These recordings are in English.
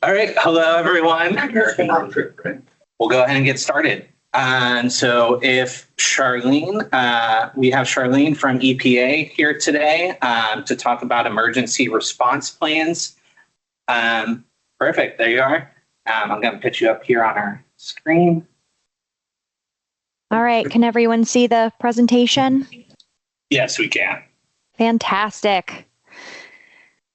All right. Hello, everyone. We'll go ahead and get started. And so if Charlene, we have Charlene from EPA here today to talk about emergency response plans. Perfect. There you are. I'm going to put you up here on our screen. All right. Can everyone see the presentation? Yes, we can. Fantastic.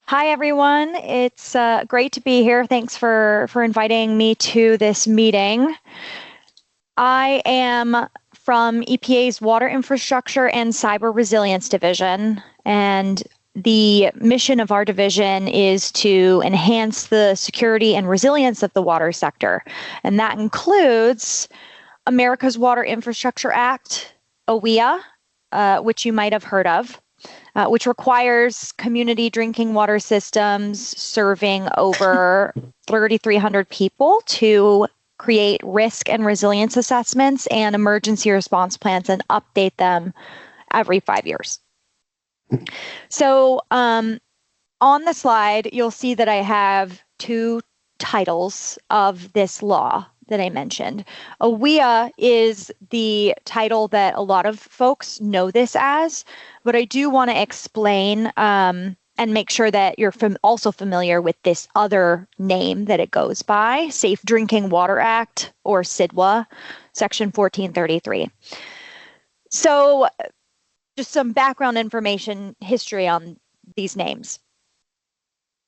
Hi, everyone. It's great to be here. Thanks for inviting me to this meeting. I am from EPA's Water Infrastructure and Cyber Resilience Division, and the mission of our division is to enhance the security and resilience of the water sector, and that includes America's Water Infrastructure Act, AWIA, which you might have heard of, which requires community drinking water systems serving over 3,300 people to create risk and resilience assessments and emergency response plans and update them every 5 years. So on the slide, you'll see that I have two titles of this law that I mentioned. AWIA is the title that a lot of folks know this as, but I do want to explain and make sure that you're also familiar with this other name that it goes by, Safe Drinking Water Act, or CDWA, Section 1433. So just some background information, history on these names.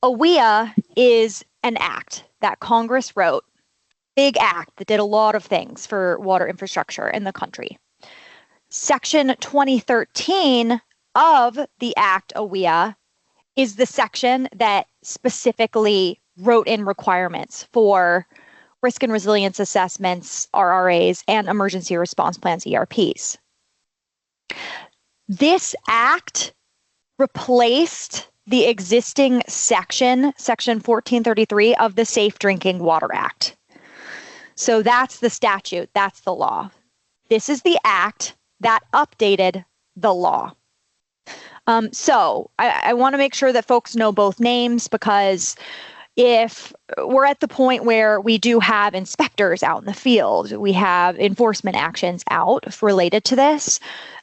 AWIA is an act that Congress wrote, big act that did a lot of things for water infrastructure in the country. Section 2013 of the Act AWIA is the section that specifically wrote in requirements for risk and resilience assessments, RRAs, and emergency response plans, ERPs. This act replaced the existing section 1433 of the Safe Drinking Water Act. So that's the statute, that's the law. This is the act that updated the law. So I want to make sure that folks know both names, because if we're at the point where we do have inspectors out in the field, we have enforcement actions out related to this,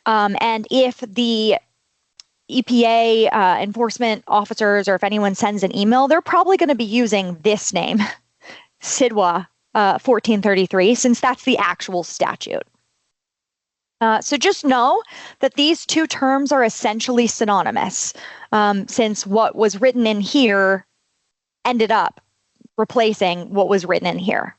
and if the EPA enforcement officers, or if anyone sends an email, they're probably going to be using this name, CDWA 1433, since that's the actual statute. So just know that these two terms are essentially synonymous, since what was written in here ended up replacing what was written in here.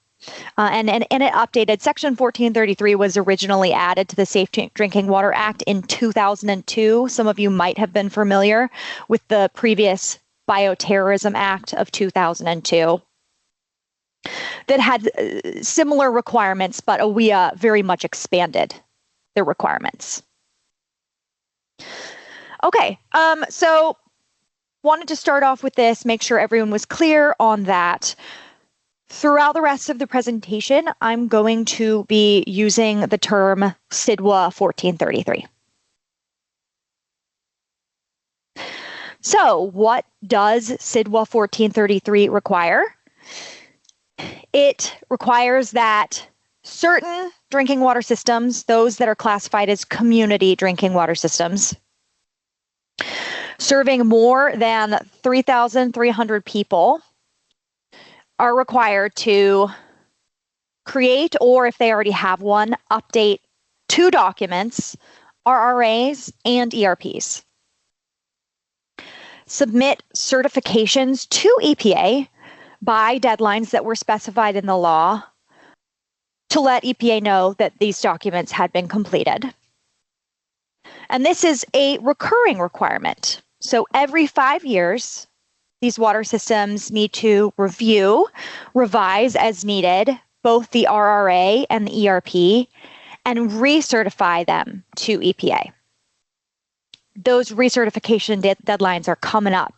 And it updated. Section 1433 was originally added to the Safe Drinking Water Act in 2002. Some of you might have been familiar with the previous Bioterrorism Act of 2002 that had similar requirements, but AWIA very much expanded the requirements. Okay, so wanted to start off with this, make sure everyone was clear on that. Throughout the rest of the presentation, I'm going to be using the term CDWA 1433. So what does CDWA 1433 require? It requires that certain drinking water systems, those that are classified as community drinking water systems, serving more than 3,300 people, are required to create, or if they already have one, update 2 documents, RRAs and ERPs. Submit certifications to EPA by deadlines that were specified in the law to let EPA know that these documents had been completed. And this is a recurring requirement. So every 5 years, these water systems need to review, revise as needed, both the RRA and the ERP, and recertify them to EPA. Those recertification deadlines are coming up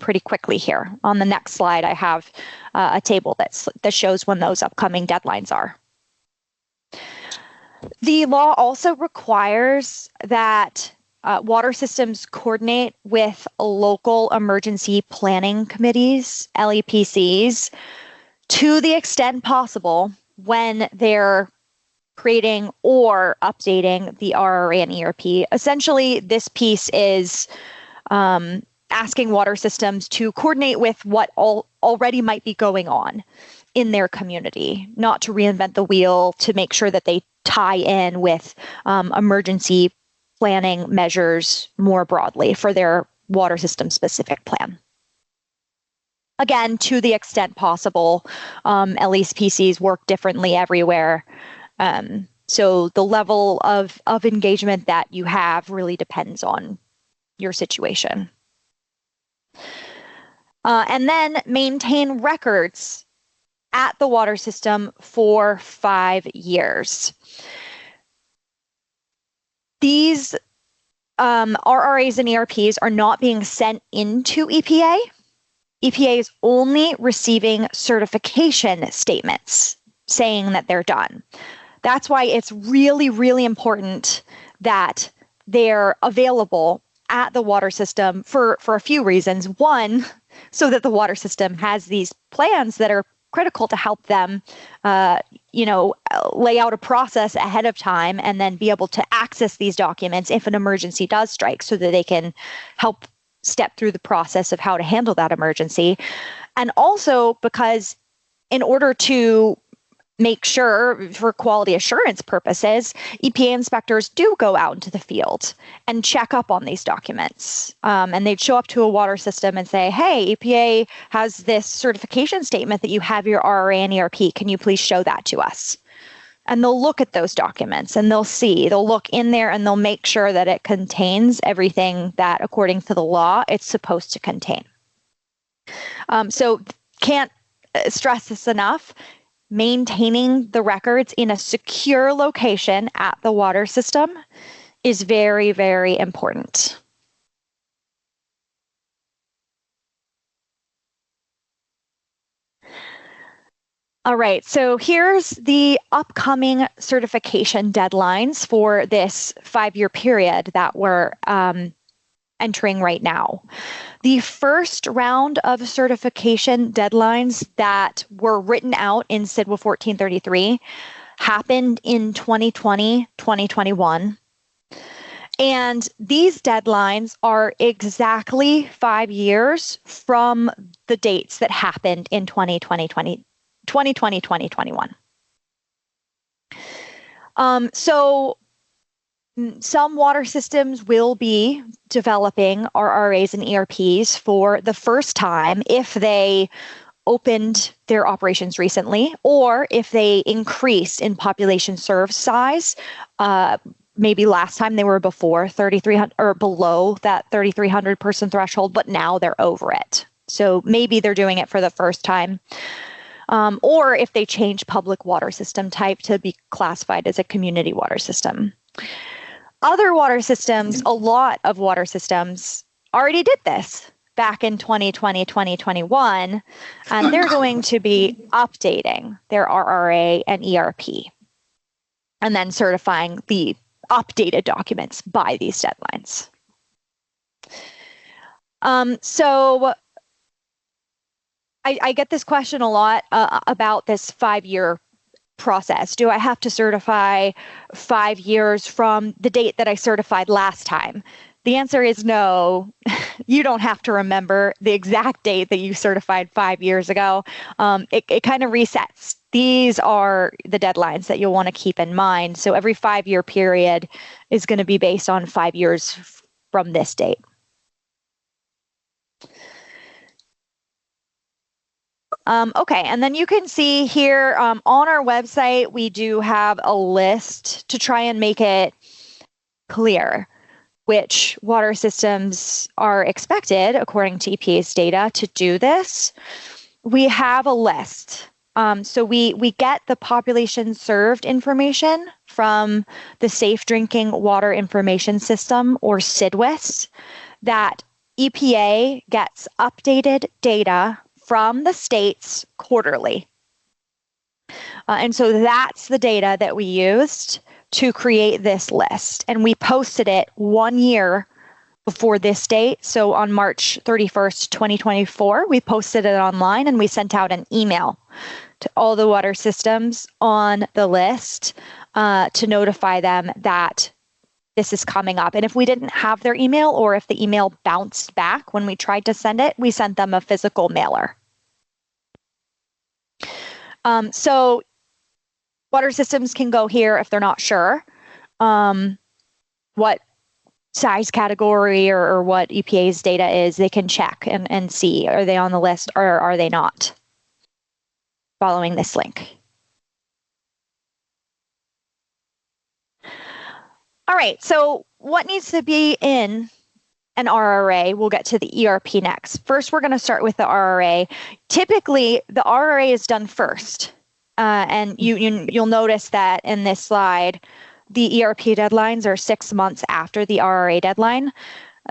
pretty quickly here. On the next slide, I have a table that shows when those upcoming deadlines are. The law also requires that water systems coordinate with local emergency planning committees, LEPCs, to the extent possible when they're creating or updating the RRA and ERP. Essentially, this piece is asking water systems to coordinate with what already might be going on in their community, not to reinvent the wheel, to make sure that they tie in with emergency planning measures more broadly for their water system specific plan. Again, to the extent possible, LEPCs work differently everywhere. So the level of engagement that you have really depends on your situation. And then maintain records at the water system for 5 years. These RRAs and ERPs are not being sent into EPA. EPA is only receiving certification statements saying that they're done. That's why it's really, really important that they're available at the water system for a few reasons. One, so that the water system has these plans that are critical to help them, lay out a process ahead of time and then be able to access these documents if an emergency does strike, so that they can help step through the process of how to handle that emergency. And also because in order to make sure, for quality assurance purposes, EPA inspectors do go out into the field and check up on these documents. And they'd show up to a water system and say, hey, EPA has this certification statement that you have your RRA and ERP. Can you please show that to us? And they'll look at those documents and they'll look in there and they'll make sure that it contains everything that, according to the law, it's supposed to contain. So can't stress this enough. Maintaining the records in a secure location at the water system is very, very important. All right, so here's the upcoming certification deadlines for this 5-year period that we're entering right now. The first round of certification deadlines that were written out in CDWA 1433 happened in 2020, 2021. And these deadlines are exactly 5 years from the dates that happened in 2020, 2021. So some water systems will be developing RRAs and ERPs for the first time if they opened their operations recently, or if they increased in population served size. Maybe last time they were before 3,300 or below that 3,300 person threshold, but now they're over it. So maybe they're doing it for the first time. Or if they change public water system type to be classified as a community water system. Other water systems, a lot of water systems already did this back in 2020, 2021, and they're going to be updating their RRA and ERP and then certifying the updated documents by these deadlines. So I get this question a lot about this 5-year process. Do I have to certify 5 years from the date that I certified last time? The answer is no. You don't have to remember the exact date that you certified 5 years ago. It kind of resets. These are the deadlines that you'll want to keep in mind. So every 5-year period is going to be based on 5 years from this date. Okay, and then you can see here on our website, we do have a list to try and make it clear which water systems are expected, according to EPA's data, to do this. We have a list. So we get the population served information from the Safe Drinking Water Information System, or CDWIS, that EPA gets updated data from the states quarterly. And so that's the data that we used to create this list. And we posted it 1 year before this date. So on March 31st, 2024, we posted it online and we sent out an email to all the water systems on the list to notify them that this is coming up. And if we didn't have their email, or if the email bounced back when we tried to send it, we sent them a physical mailer. So water systems can go here if they're not sure what size category or what EPA's data is. They can check and see, are they on the list or are they not, following this link. All right, so what needs to be in an RRA? We'll get to the ERP next. First, we're going to start with the RRA. Typically, the RRA is done first. And you'll notice that in this slide, the ERP deadlines are 6 months after the RRA deadline.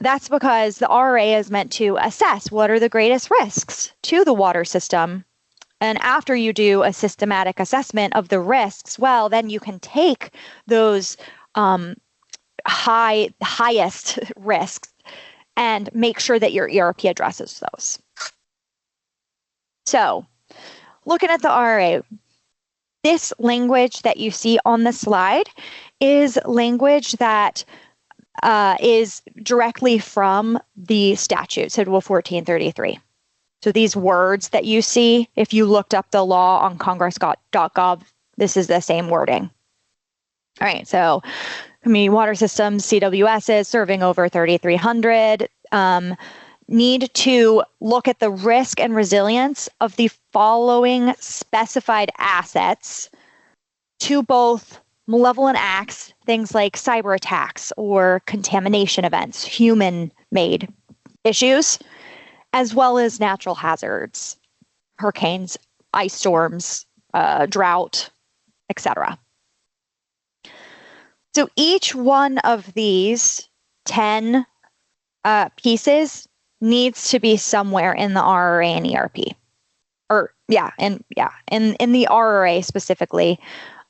That's because the RRA is meant to assess what are the greatest risks to the water system. And after you do a systematic assessment of the risks, well, then you can take those highest risks and make sure that your ERP addresses those. So looking at the RRA, this language that you see on the slide is language that is directly from the statute, so Rule 1433. So these words that you see, if you looked up the law on congress.gov, this is the same wording. All right, so community water systems, CWSs serving over 3,300, need to look at the risk and resilience of the following specified assets to both malevolent acts, things like cyber attacks or contamination events, human-made issues, as well as natural hazards, hurricanes, ice storms, drought, etc. So each one of these 10 pieces needs to be somewhere in the RRA and ERP. In the RRA specifically,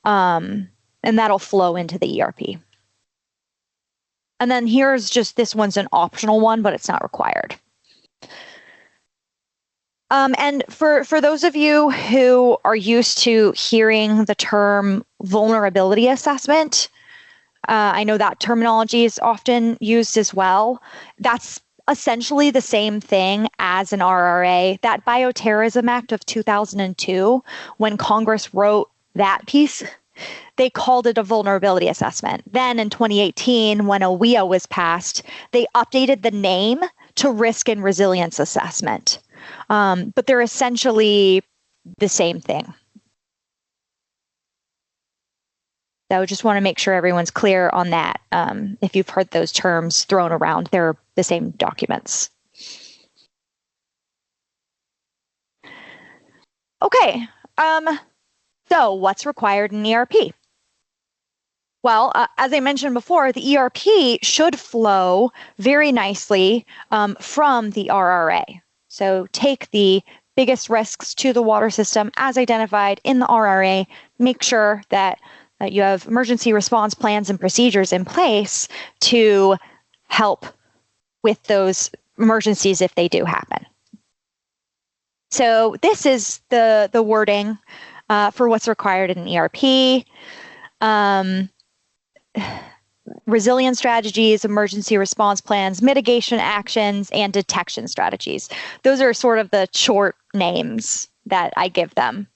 and that'll flow into the ERP. And then here's just, this one's an optional one, but it's not required. And for those of you who are used to hearing the term vulnerability assessment, I know that terminology is often used as well. That's essentially the same thing as an RRA. That Bioterrorism Act of 2002, when Congress wrote that piece, they called it a vulnerability assessment. Then in 2018, when OWIA was passed, they updated the name to risk and resilience assessment. But they're essentially the same thing. So just want to make sure everyone's clear on that. If you've heard those terms thrown around, they're the same documents. Okay, so what's required in ERP? Well, as I mentioned before, the ERP should flow very nicely from the RRA. So take the biggest risks to the water system as identified in the RRA, make sure that you have emergency response plans and procedures in place to help with those emergencies if they do happen. So this is the wording for what's required in ERP. Resilience strategies, emergency response plans, mitigation actions, and detection strategies. Those are sort of the short names that I give them.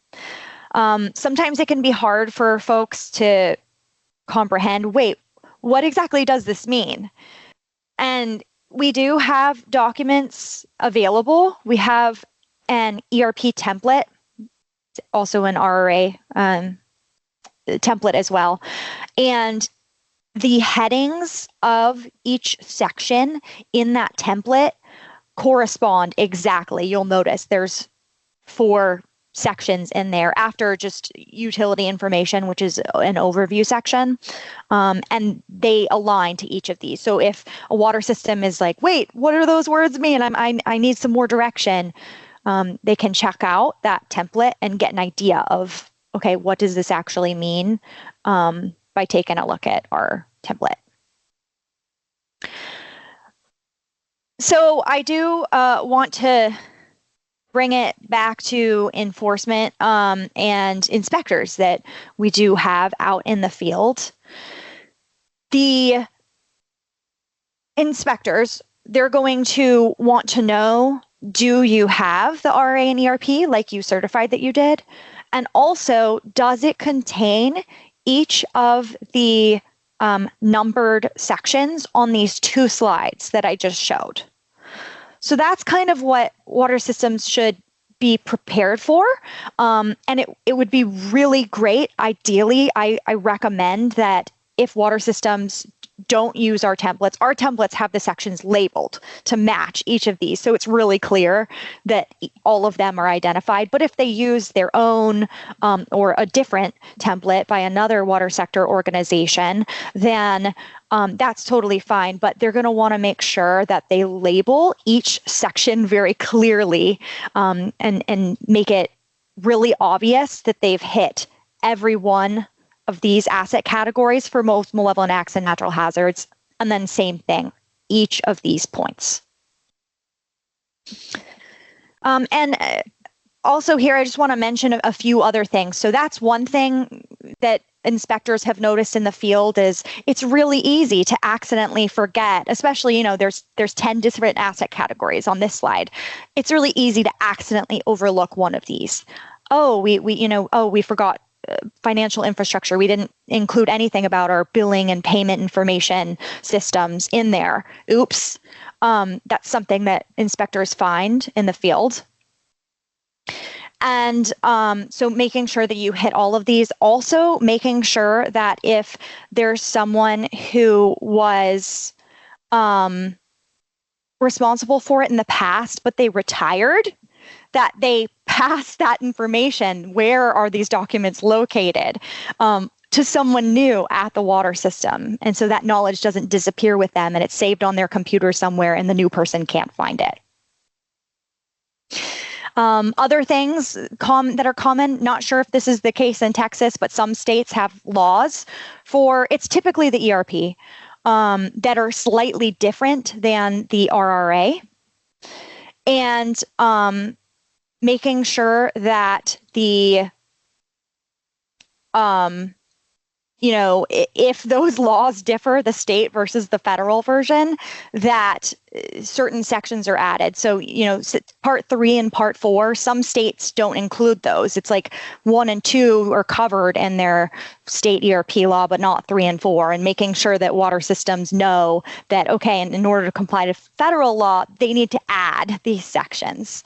Sometimes it can be hard for folks to comprehend, wait, what exactly does this mean? And we do have documents available. We have an ERP template, also an RRA template as well. And the headings of each section in that template correspond exactly. You'll notice there's 4 sections in there after just utility information, which is an overview section, and they align to each of these. So if a water system is like, wait, what do those words mean? I need some more direction. They can check out that template and get an idea of, okay, what does this actually mean by taking a look at our template. So I do want to bring it back to enforcement and inspectors that we do have out in the field. The inspectors, they're going to want to know, do you have the RA and ERP like you certified that you did? And also, does it contain each of the numbered sections on these 2 slides that I just showed? So that's kind of what water systems should be prepared for. And it would be really great. Ideally, I recommend that if water systems don't use our templates have the sections labeled to match each of these. So it's really clear that all of them are identified. But if they use their own or a different template by another water sector organization, then that's totally fine. But they're going to want to make sure that they label each section very clearly and make it really obvious that they've hit every one of these asset categories for most malevolent acts and natural hazards, and then same thing, each of these points. And also here, I just want to mention a few other things. So that's one thing that inspectors have noticed in the field is it's really easy to accidentally forget, especially, there's 10 different asset categories on this slide. It's really easy to accidentally overlook one of these. Oh, we forgot financial infrastructure. We didn't include anything about our billing and payment information systems in there. Oops. That's something that inspectors find in the field. And so making sure that you hit all of these, also making sure that if there's someone who was responsible for it in the past, but they retired, that they pass that information, where are these documents located, to someone new at the water system. And so that knowledge doesn't disappear with them and it's saved on their computer somewhere and the new person can't find it. Other things that are common, not sure if this is the case in Texas, but some states have laws for, it's typically the ERP, that are slightly different than the RRA. And making sure that the, if those laws differ, the state versus the federal version, that certain sections are added. So, part 3 and part 4, some states don't include those. It's like 1 and 2 are covered in their state ERP law, but not 3 and 4, and making sure that water systems know that, okay, in order to comply to federal law, they need to add these sections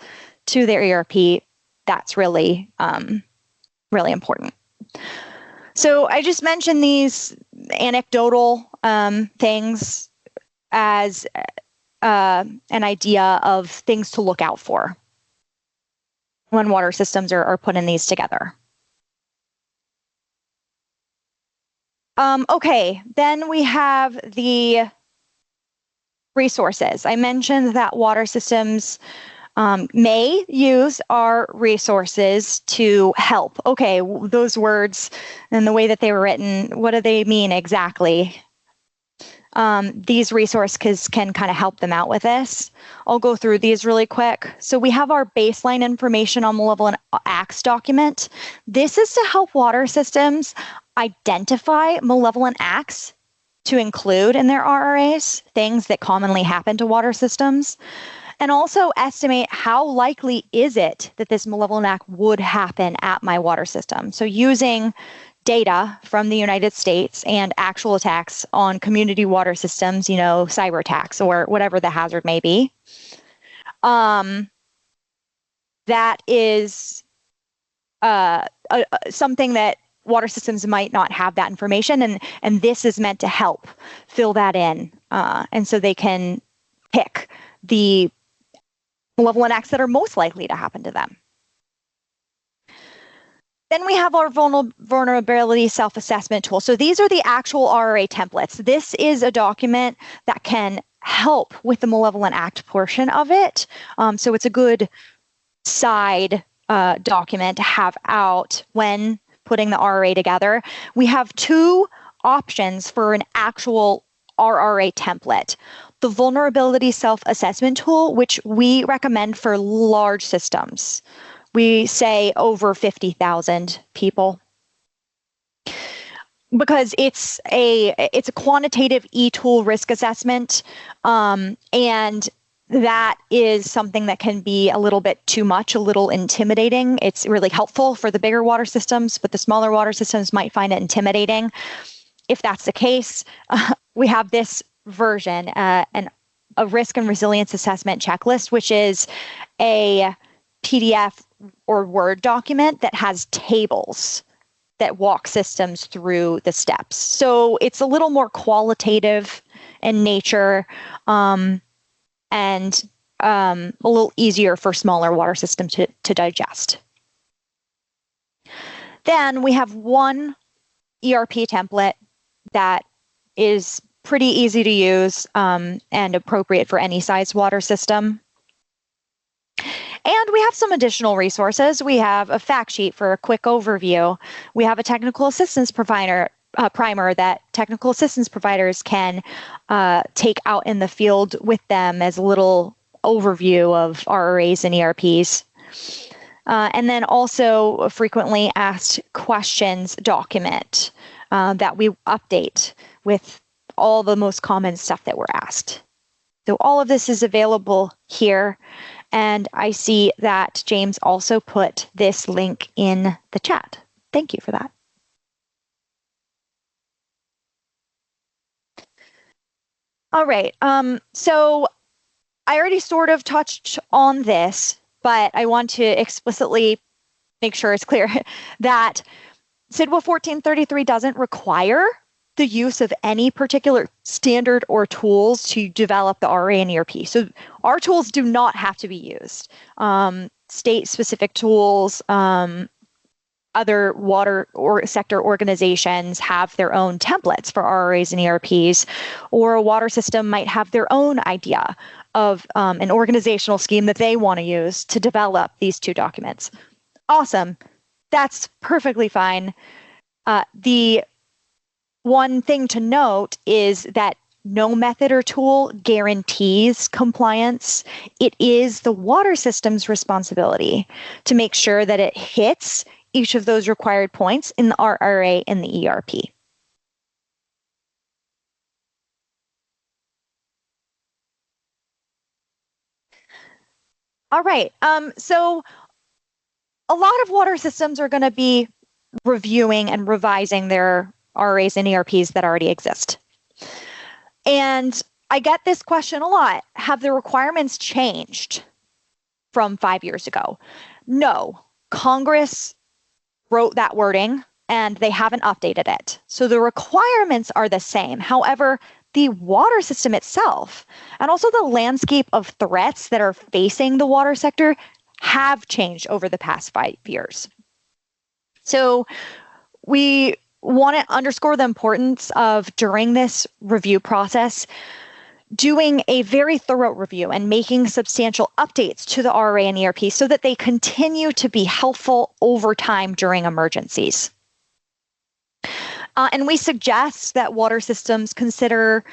to their ERP. That's really, really important. So I just mentioned these anecdotal things as an idea of things to look out for when water systems are putting these together. Okay, then we have the resources. I mentioned that water systems may use our resources to help. Okay, those words and the way that they were written, what do they mean exactly? These resources can kind of help them out with this. I'll go through these really quick. So we have our baseline information on malevolent acts document. This is to help water systems identify malevolent acts to include in their RRAs, things that commonly happen to water systems. And also estimate how likely is it that this malevolent act would happen at my water system. So using data from the United States and actual attacks on community water systems, cyber attacks or whatever the hazard may be. That is something that water systems might not have that information, and this is meant to help fill that in, and so they can pick the malevolent acts that are most likely to happen to them. Then we have our vulnerability self-assessment tool. So these are the actual RRA templates. This is a document that can help with the malevolent act portion of it. So it's a good side document to have out when putting the RRA together. We have 2 options for an actual RRA template. the vulnerability self-assessment tool, which we recommend for large systems. We say over 50,000 people, because it's a quantitative e-tool risk assessment, and that is something that can be a little bit too much, a little intimidating. It's really helpful for the bigger water systems, but the smaller water systems might find it intimidating. If that's the case, we have this version, a risk and resilience assessment checklist, which is a PDF or Word document that has tables that walk systems through the steps. So it's a little more qualitative in nature, and a little easier for smaller water systems to digest. Then we have one ERP template that is pretty easy to use, and appropriate for any size water system. And we have some additional resources. We have a fact sheet for a quick overview. We have a technical assistance provider primer that technical assistance providers can take out in the field with them as a little overview of RRAs and ERPs. And then also a frequently asked questions document that we update with all the most common stuff that we're asked. So all of this is available here. And I see that James also put this link in the chat. Thank you for that. All right, so I already sort of touched on this, but I want to explicitly make sure it's clear that CIDWA 1433 doesn't require the use of any particular standard or tools to develop the RA and ERP. So our tools do not have to be used. State-specific tools, other water or sector organizations have their own templates for RRAs and ERPs, or a water system might have their own idea of an organizational scheme that they want to use to develop these two documents. Awesome. That's perfectly fine. The one thing to note is that no method or tool guarantees compliance. It is the water system's responsibility to make sure that it hits each of those required points in the RRA and the ERP. All right, so a lot of water systems are going to be reviewing and revising their RRAs and ERPs that already exist. And I get this question a lot. Have the requirements changed from 5 years ago? No, Congress wrote that wording and they haven't updated it. So the requirements are the same. However, the water system itself and also the landscape of threats that are facing the water sector have changed over the past 5 years. So we want to underscore the importance of, during this review process, doing a very thorough review and making substantial updates to the RRA and ERP so that they continue to be helpful over time during emergencies. And we suggest that water systems consider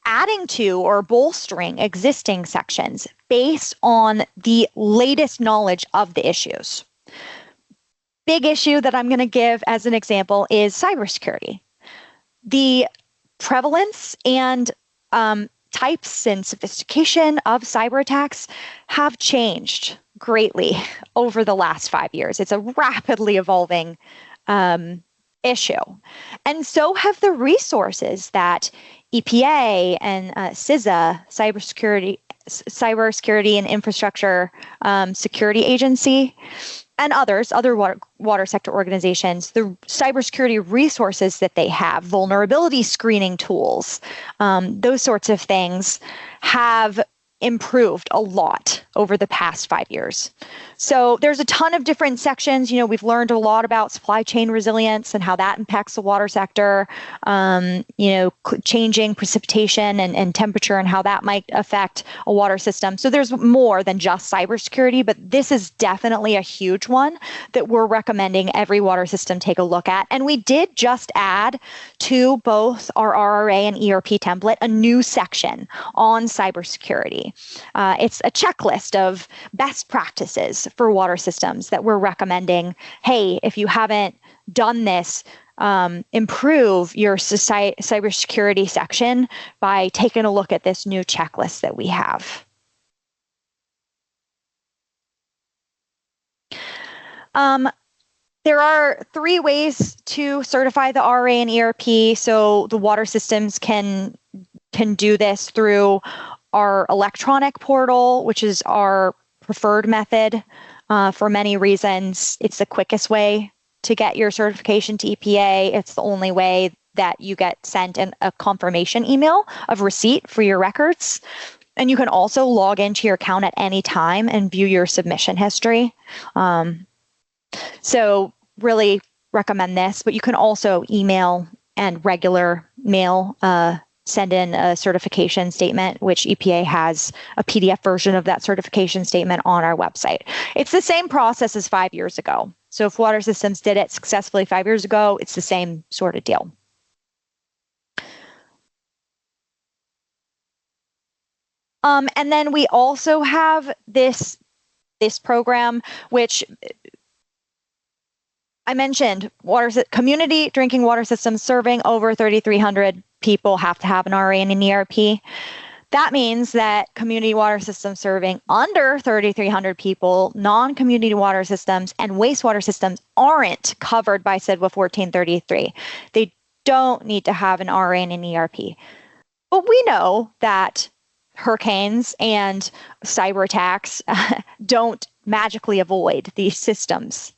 adding to or bolstering existing sections based on the latest knowledge of the issues. Big issue that I'm going to give as an example is cybersecurity. The prevalence and types and sophistication of cyber attacks have changed greatly over the last 5 years. It's a rapidly evolving issue. And so have the resources that EPA and CISA, Cybersecurity and Infrastructure Security Agency, and other water sector organizations, the cybersecurity resources that they have, vulnerability screening tools, those sorts of things have improved a lot over the past 5 years. So there's a ton of different sections. We've learned a lot about supply chain resilience and how that impacts the water sector, changing precipitation and temperature and how that might affect a water system. So there's more than just cybersecurity, but this is definitely a huge one that we're recommending every water system take a look at. And we did just add to both our RRA and ERP template a new section on cybersecurity. It's a checklist of best practices for water systems that we're recommending. Hey, if you haven't done this, improve your cybersecurity section by taking a look at this new checklist that we have. There are 3 ways to certify the RA and ERP. So the water systems can do this through our electronic portal, which is our preferred method for many reasons. It's the quickest way to get your certification to EPA. It's the only way that you get sent a confirmation email of receipt for your records. And you can also log into your account at any time and view your submission history. So really recommend this, but you can also email and regular mail send in a certification statement, which EPA has a PDF version of that certification statement on our website. It's the same process as 5 years ago. So if water systems did it successfully 5 years ago, it's the same sort of deal. And then we also have this program, which I mentioned, community drinking water systems serving over 3,300 people have to have an RA and an ERP. That means that community water systems serving under 3,300 people, non-community water systems, and wastewater systems aren't covered by CIDWA 1433. They don't need to have an RA and an ERP. But we know that hurricanes and cyber attacks don't magically avoid these systems,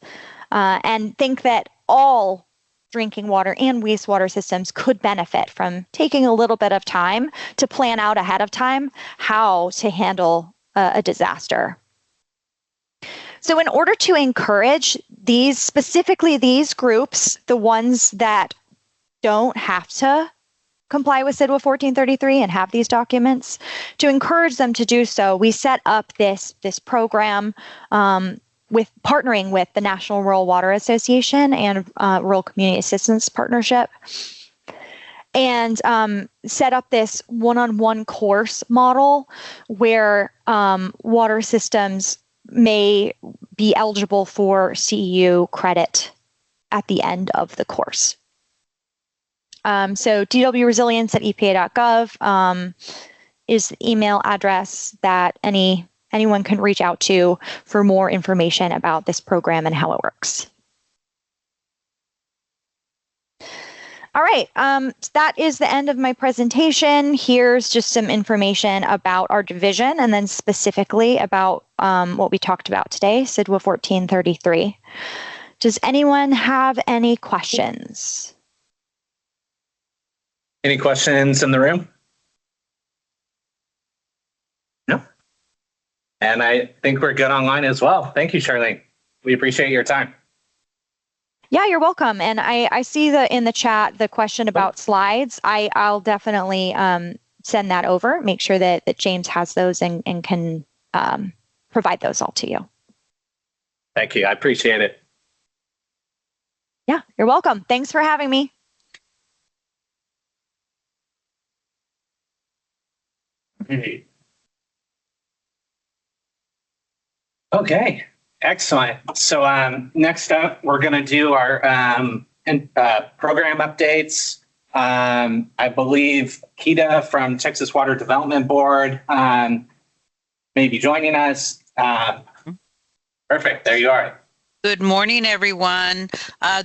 and think that all drinking water and wastewater systems could benefit from taking a little bit of time to plan out ahead of time how to handle a disaster. So in order to encourage specifically these groups, the ones that don't have to comply with CIDWA 1433 and have these documents, to encourage them to do so, we set up this program with partnering with the National Rural Water Association and Rural Community Assistance Partnership, and set up this one-on-one course model where water systems may be eligible for CEU credit at the end of the course. So dwresilience@epa.gov is the email address that anyone can reach out to for more information about this program and how it works. All right, that is the end of my presentation. Here's just some information about our division and then specifically about what we talked about today, CIDWA 1433. Does anyone have any questions? Any questions in the room? No? And I think we're good online as well. Thank you, Charlene. We appreciate your time. Yeah, you're welcome. And I see in the chat the question about slides. I'll definitely send that over, make sure that James has those and can provide those all to you. Thank you. I appreciate it. Yeah, you're welcome. Thanks for having me. Okay, excellent. So next up, we're going to do our program updates. I believe Kita from Texas Water Development Board may be joining us. Perfect, there you are. Good morning, everyone.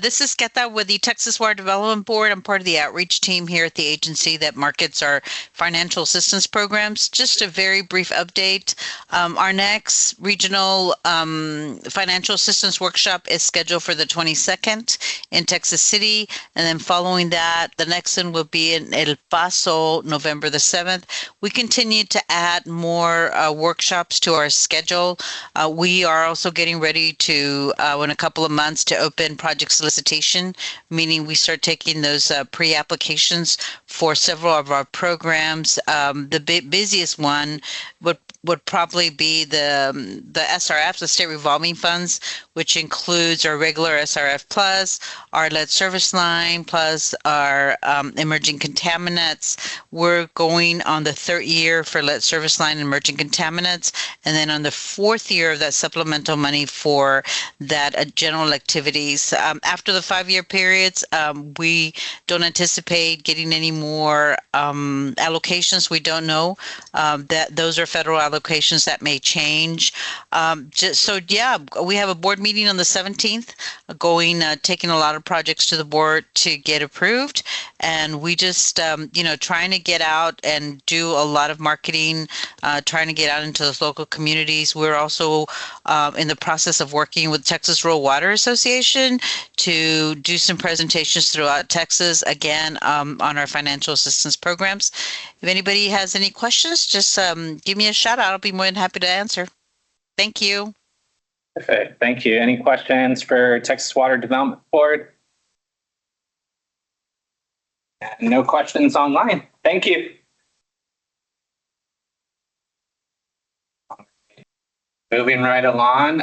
This is Keta with the Texas Water Development Board. I'm part of the outreach team here at the agency that markets our financial assistance programs. Just a very brief update. Our next regional financial assistance workshop is scheduled for the 22nd in Texas City. And then following that, the next one will be in El Paso, November the 7th. We continue to add more workshops to our schedule. We are also getting ready to in a couple of months to open project solicitation, meaning we start taking those pre-applications for several of our programs. The busiest one would probably be the SRFs, the state revolving funds, which includes our regular SRF plus, our lead service line, plus our emerging contaminants. We're going on the third year for lead service line and emerging contaminants, and then on the fourth year of that supplemental money for that general activities. After the 5-year periods, we don't anticipate getting any more allocations. We don't know that those are federal allocations that may change. We have a board meeting on the 17th, taking a lot of projects to the board to get approved, and we just trying to get out and do a lot of marketing, trying to get out into those local communities. We're also in the process of working with Texas Rural Water Association to do some presentations throughout Texas, again, on our financial assistance programs. If anybody has any questions, just give me a shout out. I'll be more than happy to answer. Thank you. Perfect. Thank you. Any questions for Texas Water Development Board? No questions online. Thank you. Moving right along.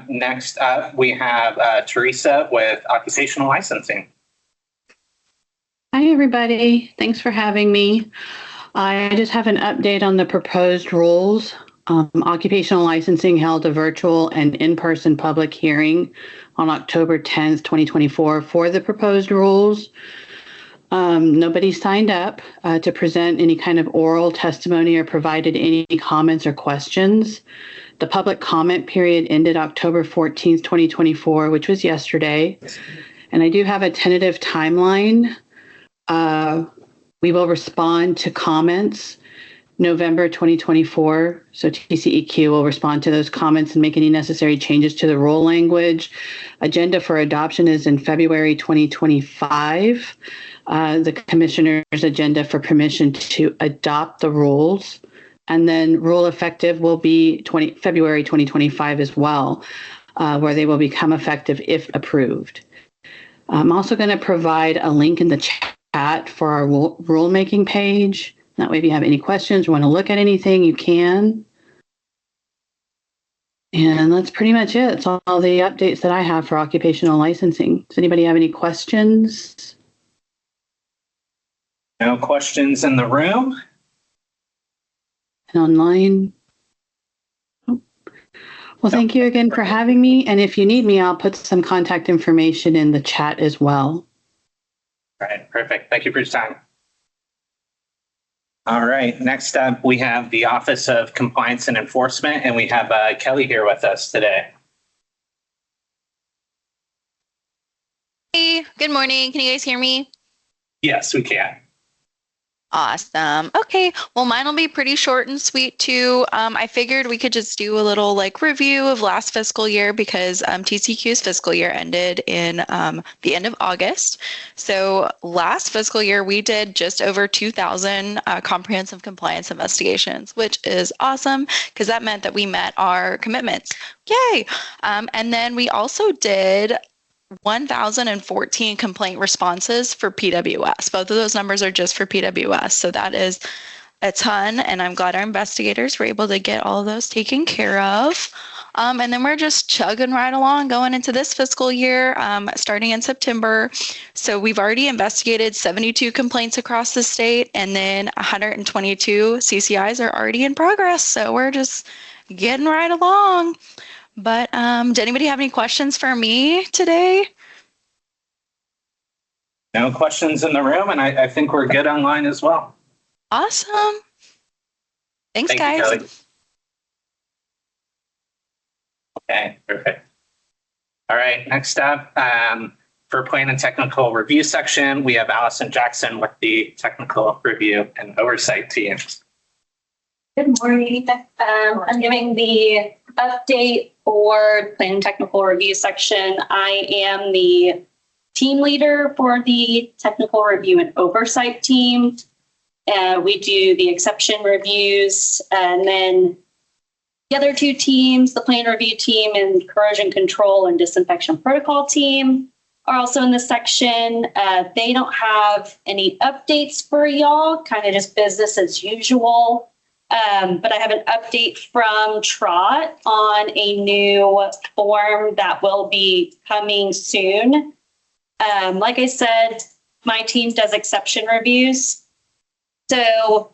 Next up, we have Teresa with Occupational Licensing. Hi, everybody. Thanks for having me. I just have an update on the proposed rules. Occupational Licensing held a virtual and in-person public hearing on October 10th, 2024 for the proposed rules. Nobody signed up to present any kind of oral testimony or provided any comments or questions. The public comment period ended October 14th, 2024, which was yesterday. And I do have a tentative timeline. We will respond to comments November 2024. So TCEQ will respond to those comments and make any necessary changes to the rule language. Agenda for adoption is in February 2025. The commissioner's agenda for permission to adopt the rules. And then rule effective will be February 2025 as well, where they will become effective if approved. I'm also going to provide a link in the chat for our rulemaking page. That way, if you have any questions or want to look at anything, you can. And that's pretty much it. It's all the updates that I have for occupational licensing. Does anybody have any questions? No questions in the room. And online? Oh. Well, thank you again for having me. And if you need me, I'll put some contact information in the chat as well. All right, perfect. Thank you for your time. All right, next up, we have the Office of Compliance and Enforcement, and we have Kelly here with us today. Hey, good morning. Can you guys hear me? Yes, we can. Awesome. Okay. Well, mine will be pretty short and sweet too. I figured we could just do a little review of last fiscal year because TCEQ's fiscal year ended in the end of August. So last fiscal year, we did just over 2,000 comprehensive compliance investigations, which is awesome because that meant that we met our commitments. Yay. And then we also did 1,014 complaint responses for PWS. Both of those numbers are just for PWS. So that is a ton. And I'm glad our investigators were able to get all of those taken care of. And then we're just chugging right along going into this fiscal year, starting in September. So we've already investigated 72 complaints across the state, and then 122 CCIs are already in progress. So we're just getting right along. But did anybody have any questions for me today? No questions in the room, and I think we're good online as well. Awesome. Thanks, guys. You, Kelly. Okay, perfect. All right, next up, for plan and technical review section, we have Allison Jackson with the technical review and oversight team. Good morning. I'm giving the update for plan and technical review section. I am the team leader for the technical review and oversight team. We do the exception reviews, and then the other two teams, the plan review team and corrosion control and disinfection protocol team, are also in this section. They don't have any updates for y'all, kind of just business as usual. But I have an update from Trot on a new form that will be coming soon. Like I said, my team does exception reviews. So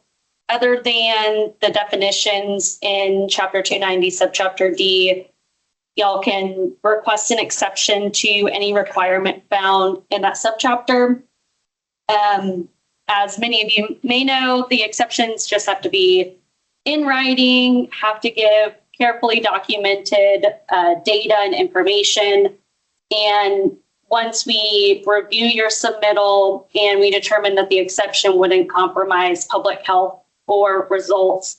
other than the definitions in Chapter 290, Subchapter D, y'all can request an exception to any requirement found in that subchapter. As many of you may know, the exceptions just have to be in writing, have to give carefully documented data and information. And once we review your submittal and we determine that the exception wouldn't compromise public health or results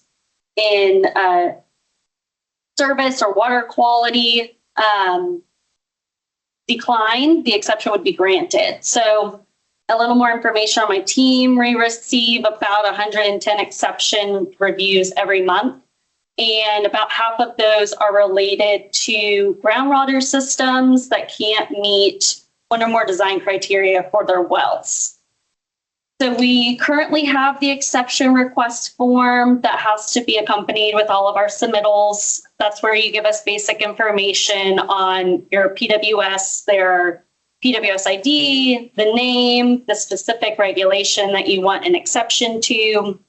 in service or water quality decline, the exception would be granted. So a little more information on my team. We receive about 110 exception reviews every month, and about half of those are related to groundwater systems that can't meet one or more design criteria for their wells. So we currently have the exception request form that has to be accompanied with all of our submittals. That's where you give us basic information on your PWS, their PWS ID, the name, the specific regulation that you want an exception to.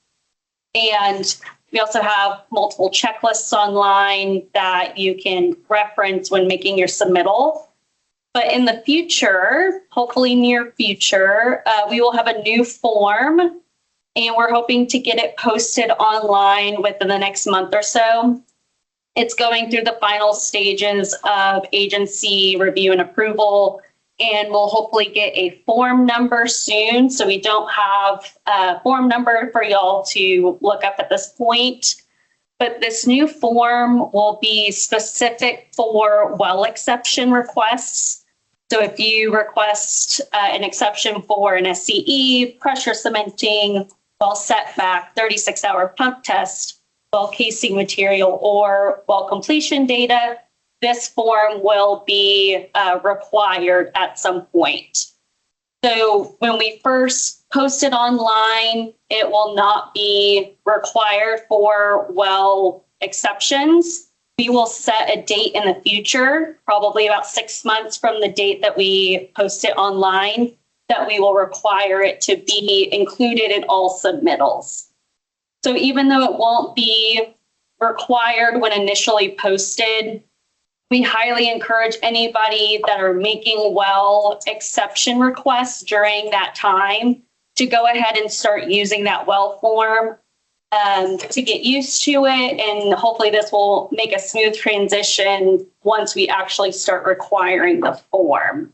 And we also have multiple checklists online that you can reference when making your submittal. But in the future, hopefully near future, we will have a new form, and we're hoping to get it posted online within the next month or so. It's going through the final stages of agency review and approval, and we'll hopefully get a form number soon. So we don't have a form number for y'all to look up at this point. But this new form will be specific for well exception requests. So if you request an exception for an SCE, pressure cementing, well setback, 36-hour pump test, well casing material, or well completion data, this form will be required at some point. So when we first post it online, it will not be required for well exceptions. We will set a date in the future, probably about 6 months from the date that we post it online, that we will require it to be included in all submittals. So even though it won't be required when initially posted, we highly encourage anybody that are making well exception requests during that time to go ahead and start using that well form to get used to it. And hopefully this will make a smooth transition once we actually start requiring the form.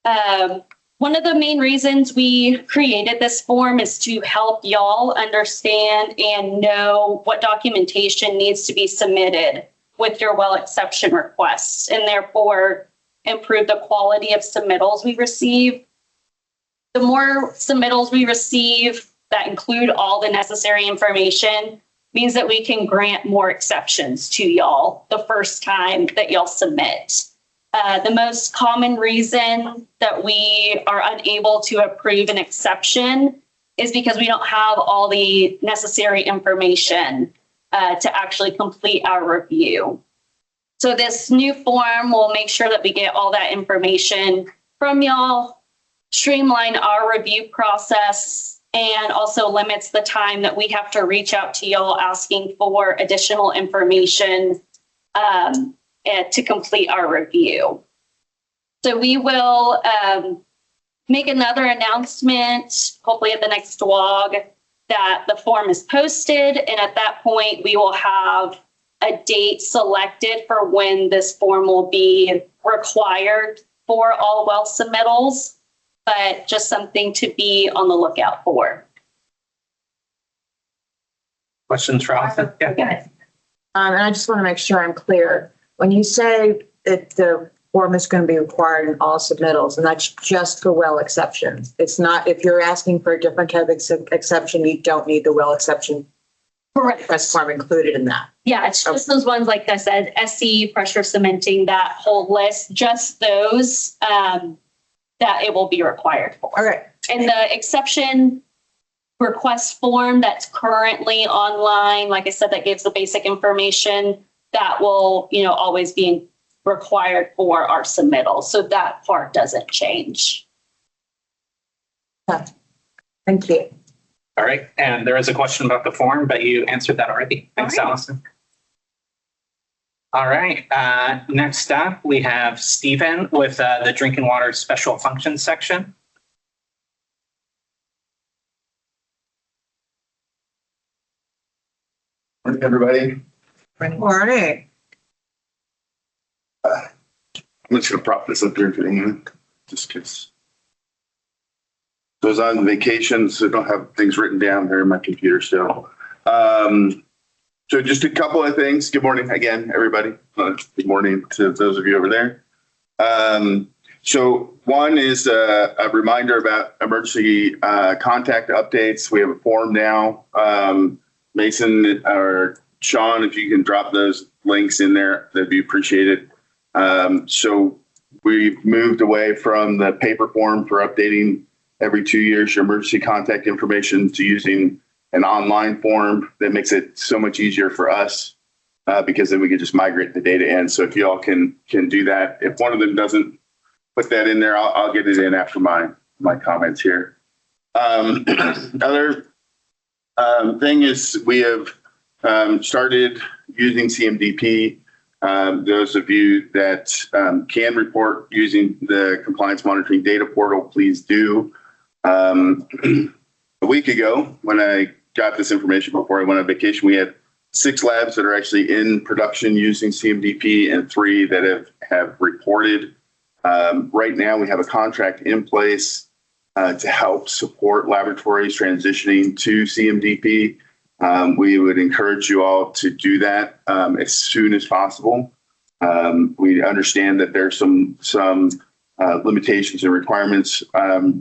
One of the main reasons we created this form is to help y'all understand and know what documentation needs to be submitted with your well exception requests, and therefore improve the quality of submittals we receive. The more submittals we receive that include all the necessary information means that we can grant more exceptions to y'all the first time that y'all submit. The most common reason that we are unable to approve an exception is because we don't have all the necessary information to actually complete our review. So this new form will make sure that we get all that information from y'all, streamline our review process, and also limits the time that we have to reach out to y'all asking for additional information to complete our review. So we will make another announcement, hopefully at the next DWAWG, that the form is posted, and at that point we will have a date selected for when this form will be required for all well submittals, but just something to be on the lookout for. Questions for Allison? Yeah. And I just want to make sure I'm clear. When you say that the form is going to be required in all submittals, and that's just for well exceptions. It's not, if you're asking for a different type of exception, you don't need the well exception Correct. request form included in that. Yeah, it's just those ones, like I said, SC, pressure cementing, that whole list, just those that it will be required for. All right. And the exception request form that's currently online, like I said, that gives the basic information that will, always be required for our submittal. So that part doesn't change. Thank you. All right. And there is a question about the form, but you answered that already. Thanks, Allison. All right. Next up, we have Stephen with the drinking water special functions section. Morning, everybody. Morning. I'm just going to prop this up here for a minute, just because. So I was on vacation, so I don't have things written down here in my computer still. So just a couple of things. Good morning again, everybody. Good morning to those of you over there. So one is a reminder about emergency contact updates. We have a form now. Mason or Sean, if you can drop those links in there, that'd be appreciated. So we've moved away from the paper form for updating every 2 years your emergency contact information to using an online form that makes it so much easier for us because then we can just migrate the data in. So if you all can do that, if one of them doesn't put that in there, I'll get it in after my comments here. Other thing is we have started using CMDP. Those of you that can report using the compliance monitoring data portal, please do. A week ago, when I got this information before I went on vacation, we had 6 labs that are actually in production using CMDP and 3 that have reported. Right now, we have a contract in place to help support laboratories transitioning to CMDP. We would encourage you all to do that as soon as possible. We understand that there's some limitations and requirements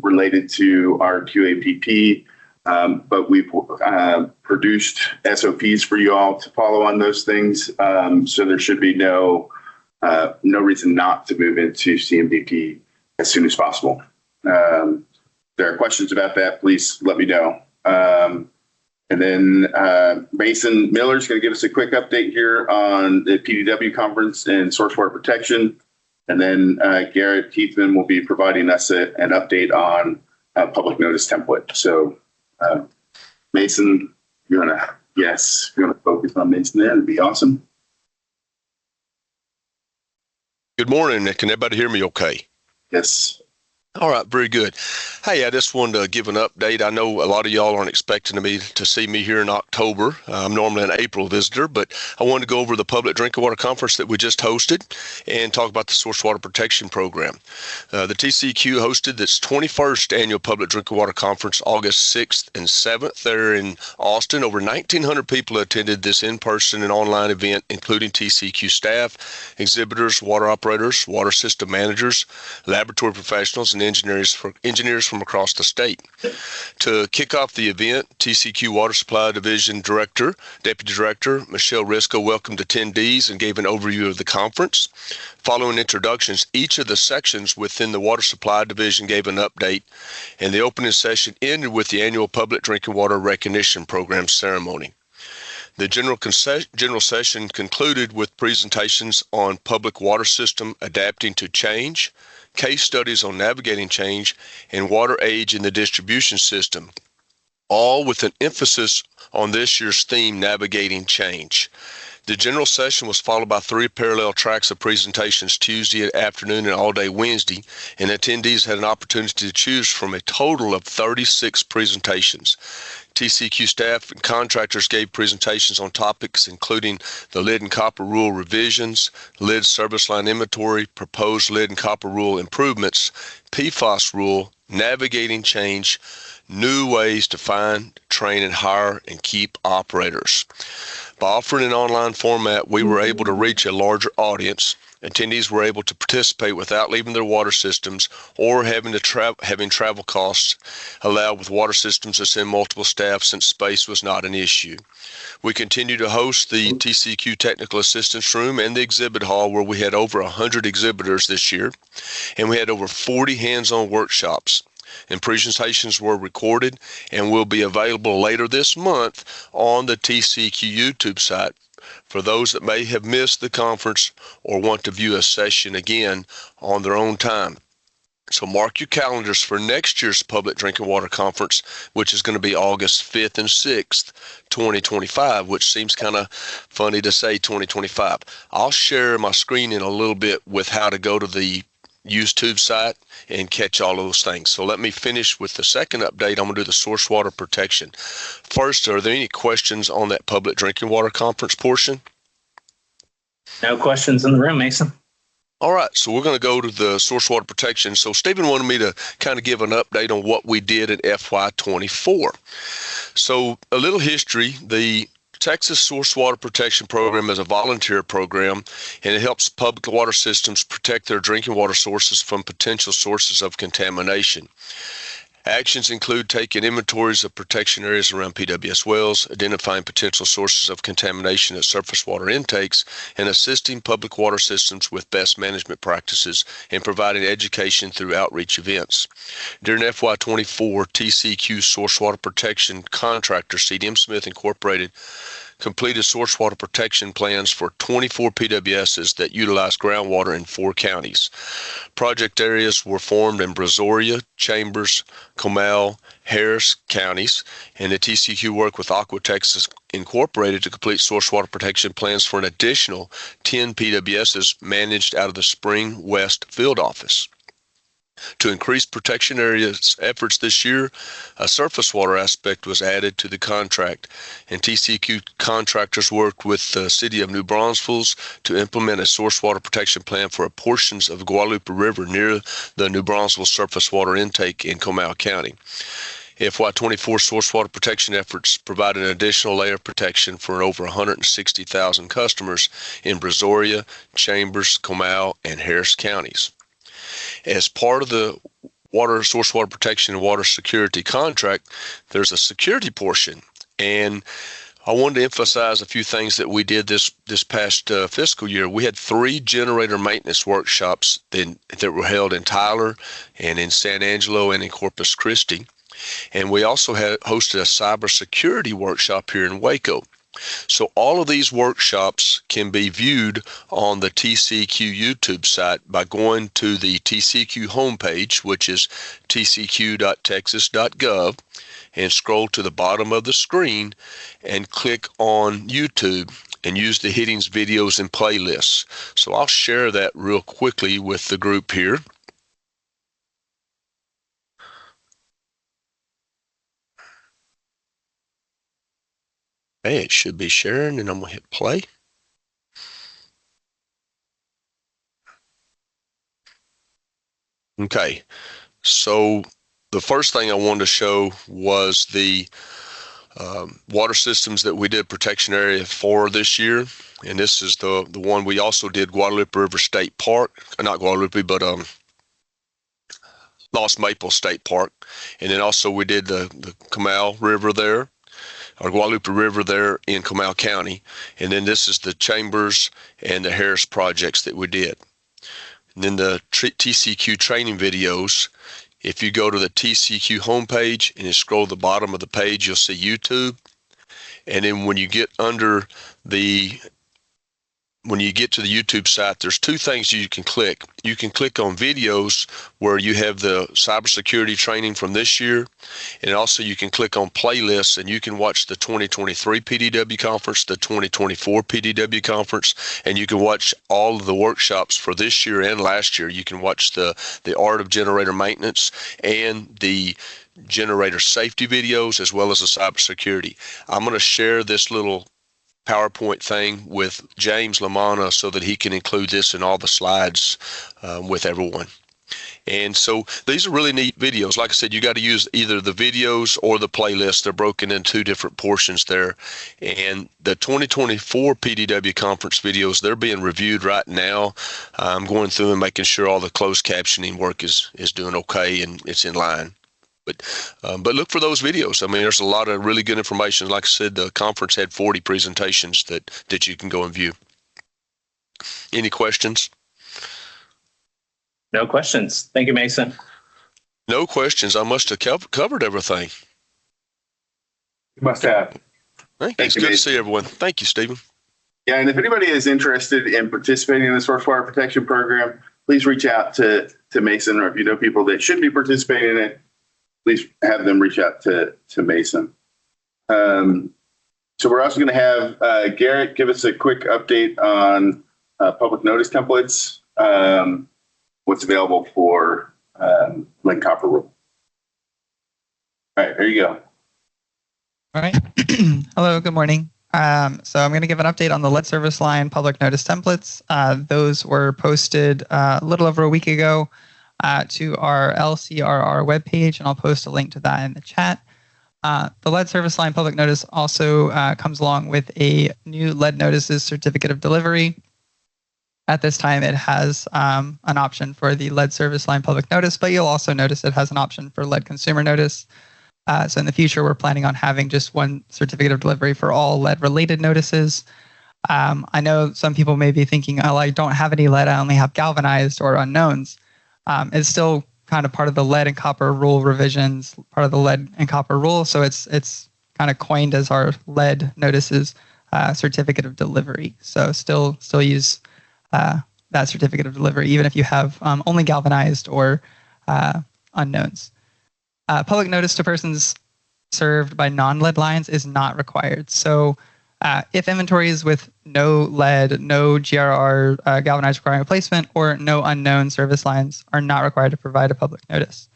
related to our QAPP, but we've produced SOPs for you all to follow on those things. So there should be no reason not to move into CMDP as soon as possible. If there are questions about that, please let me know. And then Mason Miller is going to give us a quick update here on the PDW conference and source water protection. And then Garrett Heathman will be providing us an update on public notice template. So Mason, you're going to focus on Mason there. It'd be awesome. Good morning. Can everybody hear me okay? Yes. All right, very good. Hey, I just wanted to give an update. I know a lot of y'all aren't expecting me to see me here in October. I'm normally an April visitor, but I wanted to go over the Public Drinking Water Conference that we just hosted and talk about the Source Water Protection Program. The TCEQ hosted its 21st Annual Public Drinking Water Conference August 6th and 7th there in Austin. Over 1,900 people attended this in-person and online event, including TCEQ staff, exhibitors, water operators, water system managers, laboratory professionals, and engineers from across the state. To kick off the event, TCEQ Water Supply Division Deputy Director Michelle Risco welcomed attendees and gave an overview of the conference. Following introductions, each of the sections within the Water Supply Division gave an update, and the opening session ended with the annual Public Drinking Water Recognition Program ceremony. The general session concluded with presentations on public water system adapting to change, case studies on navigating change, and water age in the distribution system, all with an emphasis on this year's theme, navigating change. The general session was followed by 3 parallel tracks of presentations Tuesday afternoon and all day Wednesday, and attendees had an opportunity to choose from a total of 36 presentations. TCEQ staff and contractors gave presentations on topics including the lead and copper rule revisions, lead service line inventory, proposed lead and copper rule improvements, PFAS rule, navigating change, new ways to find, train, and hire and keep operators. By offering an online format, we were able to reach a larger audience. Attendees were able to participate without leaving their water systems or having travel costs allowed with water systems to send multiple staff since space was not an issue. We continue to host the TCEQ Technical Assistance Room and the exhibit hall where we had over 100 exhibitors this year, and we had over 40 hands-on workshops. And presentations were recorded and will be available later this month on the TCEQ YouTube site for those that may have missed the conference or want to view a session again on their own time. So mark your calendars for next year's Public Drinking Water Conference, which is going to be August 5th and 6th, 2025, which seems kind of funny to say 2025. I'll share my screen in a little bit with how to go to the YouTube site and catch all of those things. So let me finish with the second update. I'm going to do the source water protection. First, are there any questions on that Public Drinking Water Conference portion? No questions in the room, Mason. All right, so we're going to go to the source water protection. So Stephen wanted me to kind of give an update on what we did in FY24. So a little history, the Texas Source Water Protection Program is a volunteer program, and it helps public water systems protect their drinking water sources from potential sources of contamination. Actions include taking inventories of protection areas around PWS wells, identifying potential sources of contamination at surface water intakes, and assisting public water systems with best management practices and providing education through outreach events. During FY24, TCEQ Source Water Protection contractor CDM Smith Incorporated completed source water protection plans for 24 PWSs that utilize groundwater in 4 counties. Project areas were formed in Brazoria, Chambers, Comal, Harris counties, and the TCEQ worked with Aqua Texas Incorporated to complete source water protection plans for an additional 10 PWSs managed out of the Spring West field office. To increase protection areas efforts this year, a surface water aspect was added to the contract, and TCEQ contractors worked with the city of New Braunfels to implement a source water protection plan for portions of the Guadalupe River near the New Braunfels surface water intake in Comal County. FY24 source water protection efforts provided an additional layer of protection for over 160,000 customers in Brazoria, Chambers, Comal, and Harris counties. As part of the source water protection and water security contract, there's a security portion. And I wanted to emphasize a few things that we did this past fiscal year. We had 3 generator maintenance workshops that were held in Tyler and in San Angelo and in Corpus Christi. And we also hosted a cybersecurity workshop here in Waco. So all of these workshops can be viewed on the TCEQ YouTube site by going to the TCEQ homepage, which is tceq.texas.gov, and scroll to the bottom of the screen and click on YouTube and use the headings, videos, and playlists. So I'll share that real quickly with the group here. Okay, it should be sharing, and I'm going to hit play. Okay, so the first thing I wanted to show was the water systems that we did protection area for this year. And this is the one we also did Guadalupe River State Park, not Guadalupe, but Lost Maple State Park. And then also we did the Comal River there, or Guadalupe River there in Comal County. And then this is the Chambers and the Harris projects that we did. And then the TCEQ training videos, if you go to the TCEQ homepage and you scroll to the bottom of the page, you'll see YouTube. And then when you get under the when you get to the YouTube site, there's two things you can click. You can click on videos where you have the cybersecurity training from this year. And also you can click on playlists and you can watch the 2023 PDW conference, the 2024 PDW conference, and you can watch all of the workshops for this year and last year. You can watch the art of generator maintenance and the generator safety videos as well as the cybersecurity. I'm going to share this little PowerPoint thing with James Lamanna so that he can include this in all the slides with everyone. And so these are really neat videos. Like I said, you got to use either the videos or the playlist. They're broken in two different portions there. And the 2024 PDW conference videos, they're being reviewed right now. I'm going through and making sure all the closed captioning work is doing okay and it's in line. But look for those videos. I mean, there's a lot of really good information. Like I said, the conference had 40 presentations that you can go and view. Any questions? No questions. Thank you, Mason. No questions. I must have covered everything. You must have. It's good to see everyone. Thank you, Stephen. Yeah, and if anybody is interested in participating in the source water protection program, please reach out to Mason, or if you know people that should be participating in it, please have them reach out to Mason. So we're also going to have Garrett give us a quick update on public notice templates, what's available for lead copper rule. All right, there you go. All right. Hello, good morning. So I'm going to give an update on the lead service line public notice templates. Those were posted a little over a week ago to our LCRR webpage, and I'll post a link to that in the chat. The lead service line public notice also comes along with a new lead notices certificate of delivery. At this time, it has an option for the lead service line public notice, but you'll also notice it has an option for lead consumer notice. So in the future, we're planning on having just one certificate of delivery for all lead related notices. I know some people may be thinking, oh, I don't have any lead, I only have galvanized or unknowns. It's still kind of part of the lead and copper rule revisions, part of the lead and copper rule. So it's kind of coined as our lead notices certificate of delivery. So still use that certificate of delivery, even if you have only galvanized or unknowns. Public notice to persons served by non-lead lines is not required. So if inventories with no lead, no GRR, galvanized requiring replacement, or no unknown service lines are not required to provide a public notice.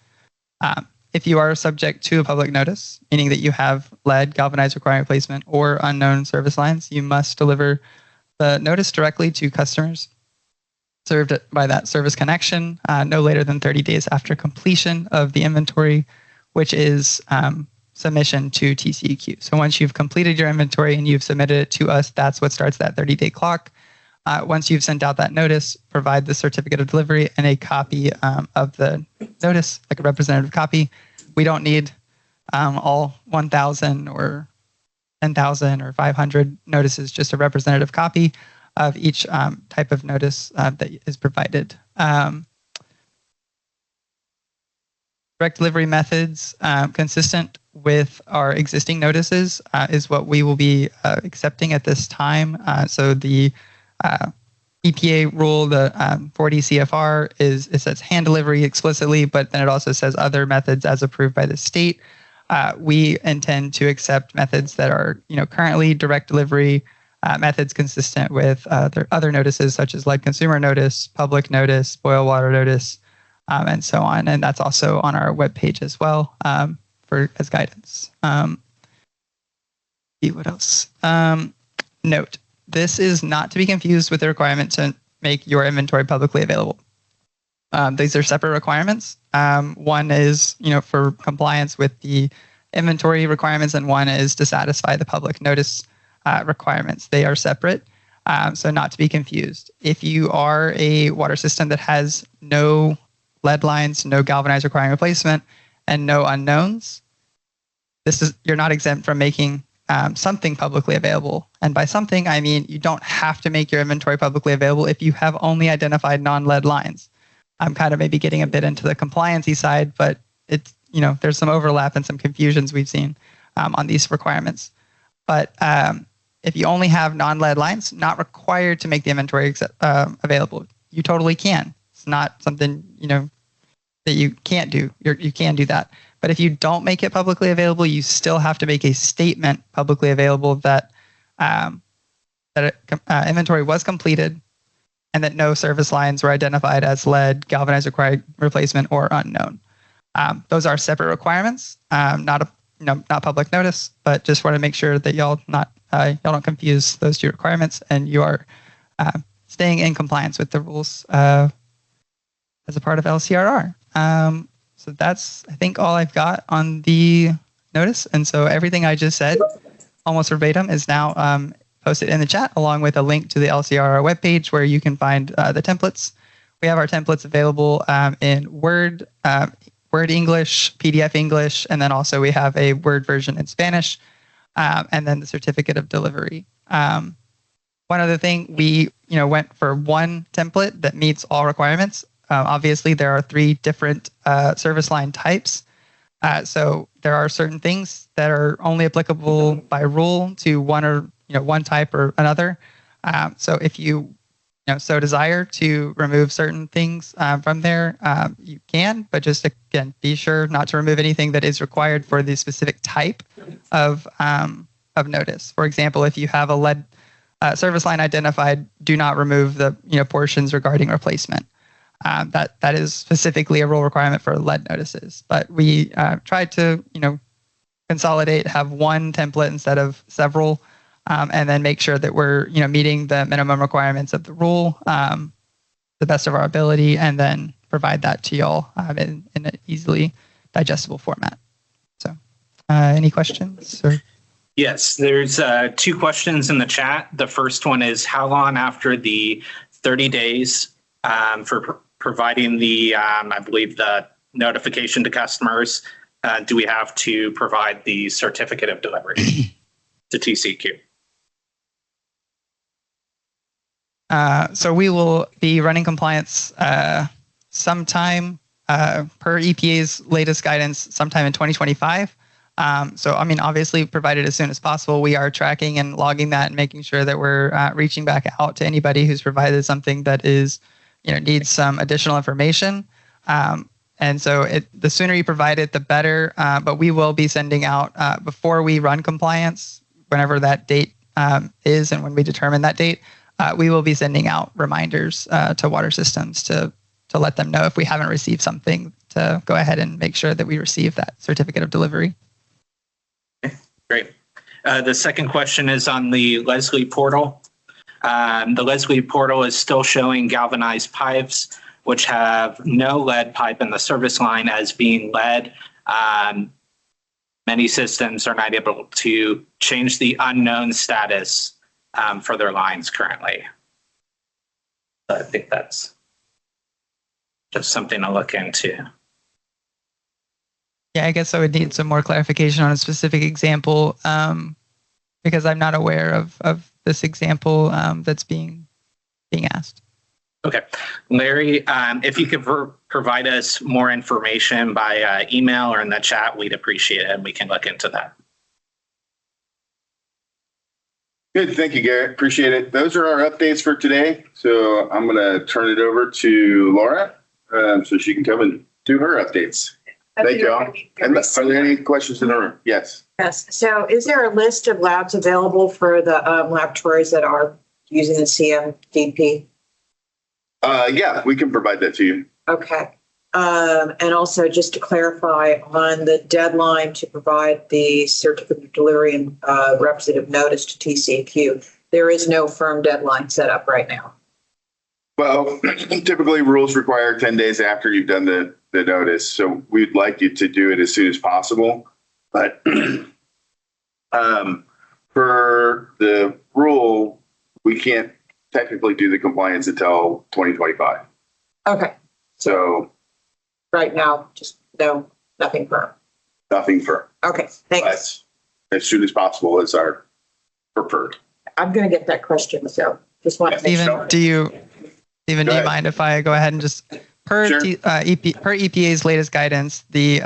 If you are subject to a public notice, meaning that you have lead, galvanized requiring replacement, or unknown service lines, you must deliver the notice directly to customers served by that service connection no later than 30 days after completion of the inventory, which is submission to TCEQ. So once you've completed your inventory and you've submitted it to us, that's what starts that 30-day clock. Once you've sent out that notice, provide the certificate of delivery and a copy of the notice, like a representative copy. We don't need all 1,000 or 10,000 or 500 notices, just a representative copy of each type of notice that is provided. Direct delivery methods consistent with our existing notices is what we will be accepting at this time. So the EPA rule, the 40 CFR, it says hand delivery explicitly, but then it also says other methods as approved by the state. We intend to accept methods that are, currently direct delivery methods consistent with other notices such as lead consumer notice, public notice, boil water notice, and so on. And that's also on our webpage as well as guidance. See what else? Note, this is not to be confused with the requirement to make your inventory publicly available. These are separate requirements. One is, for compliance with the inventory requirements, and one is to satisfy the public notice requirements. They are separate, so not to be confused. If you are a water system that has no lead lines, no galvanized requiring replacement, and no unknowns, you're not exempt from making something publicly available. And by something, I mean you don't have to make your inventory publicly available if you have only identified non-lead lines. I'm kind of maybe getting a bit into the compliancy side, but it's, there's some overlap and some confusions we've seen on these requirements. But if you only have non-lead lines, not required to make the inventory available. You totally can. It's not something, that you can't do. You can do that. But if you don't make it publicly available, you still have to make a statement publicly available that inventory was completed and that no service lines were identified as lead, galvanized required replacement, or unknown. Those are separate requirements, not public notice, but just want to make sure that y'all don't confuse those two requirements, and you are staying in compliance with the rules as a part of LCRR. So that's, I think, all I've got on the notice. And so everything I just said, almost verbatim, is now posted in the chat, along with a link to the LCRR webpage where you can find the templates. We have our templates available in Word, Word English, PDF English, and then also we have a Word version in Spanish, and then the certificate of delivery. One other thing, we went for one template that meets all requirements. Obviously, there are 3 different service line types. So there are certain things that are only applicable by rule to one type or another. So if you so desire to remove certain things from there, you can, but just again, be sure not to remove anything that is required for the specific type of notice. For example, if you have a lead service line identified, do not remove the portions regarding replacement. That is specifically a rule requirement for lead notices. But we tried to consolidate, have one template instead of several. And then make sure that we're, meeting the minimum requirements of the rule, the best of our ability, and then provide that to y'all in an easily digestible format. So, any questions? Or? Yes, there's 2 questions in the chat. The first one is, how long after the 30 days for providing the, I believe, the notification to customers, do we have to provide the certificate of delivery to TCEQ? So we will be running compliance sometime per EPA's latest guidance, sometime in 2025. So, obviously, provided as soon as possible. We are tracking and logging that and making sure that we're reaching back out to anybody who's provided something that is, needs some additional information. And so the sooner you provide it, the better. But we will be sending out before we run compliance, whenever that date is and when we determine that date. We will be sending out reminders to water systems to let them know if we haven't received something, to go ahead and make sure that we receive that certificate of delivery. Okay, great. The second question is on the Leslie portal. The Leslie portal is still showing galvanized pipes, which have no lead pipe in the service line as being lead. Many systems are not able to change the unknown status for their lines currently. So I think that's just something to look into. Yeah, I guess I would need some more clarification on a specific example, because I'm not aware of this example that's being asked. Okay. Larry, if you could provide us more information by email or in the chat, we'd appreciate it, and we can look into that. Good. Thank you, Garrett. Appreciate it. Those are our updates for today. So I'm going to turn it over to Laura so she can come and do her updates. Thank you all. And are there any questions in the room? Yes. Yes. So is there a list of labs available for the laboratories that are using the CMDP? Yeah, we can provide that to you. Okay. And also, just to clarify on the deadline to provide the certificate of delivery and representative notice to TCEQ, there is no firm deadline set up right now. Well, typically rules require 10 days after you've done the notice. So we'd like you to do it as soon as possible. But for the rule, we can't technically do the compliance until 2025. Okay. So right now, just nothing firm. Nothing firm. Okay, thanks. But as soon as possible is our preferred. I'm going to get that question, so just want to make sure. Do you mind if I go ahead and just per Sure. EPA's latest guidance, the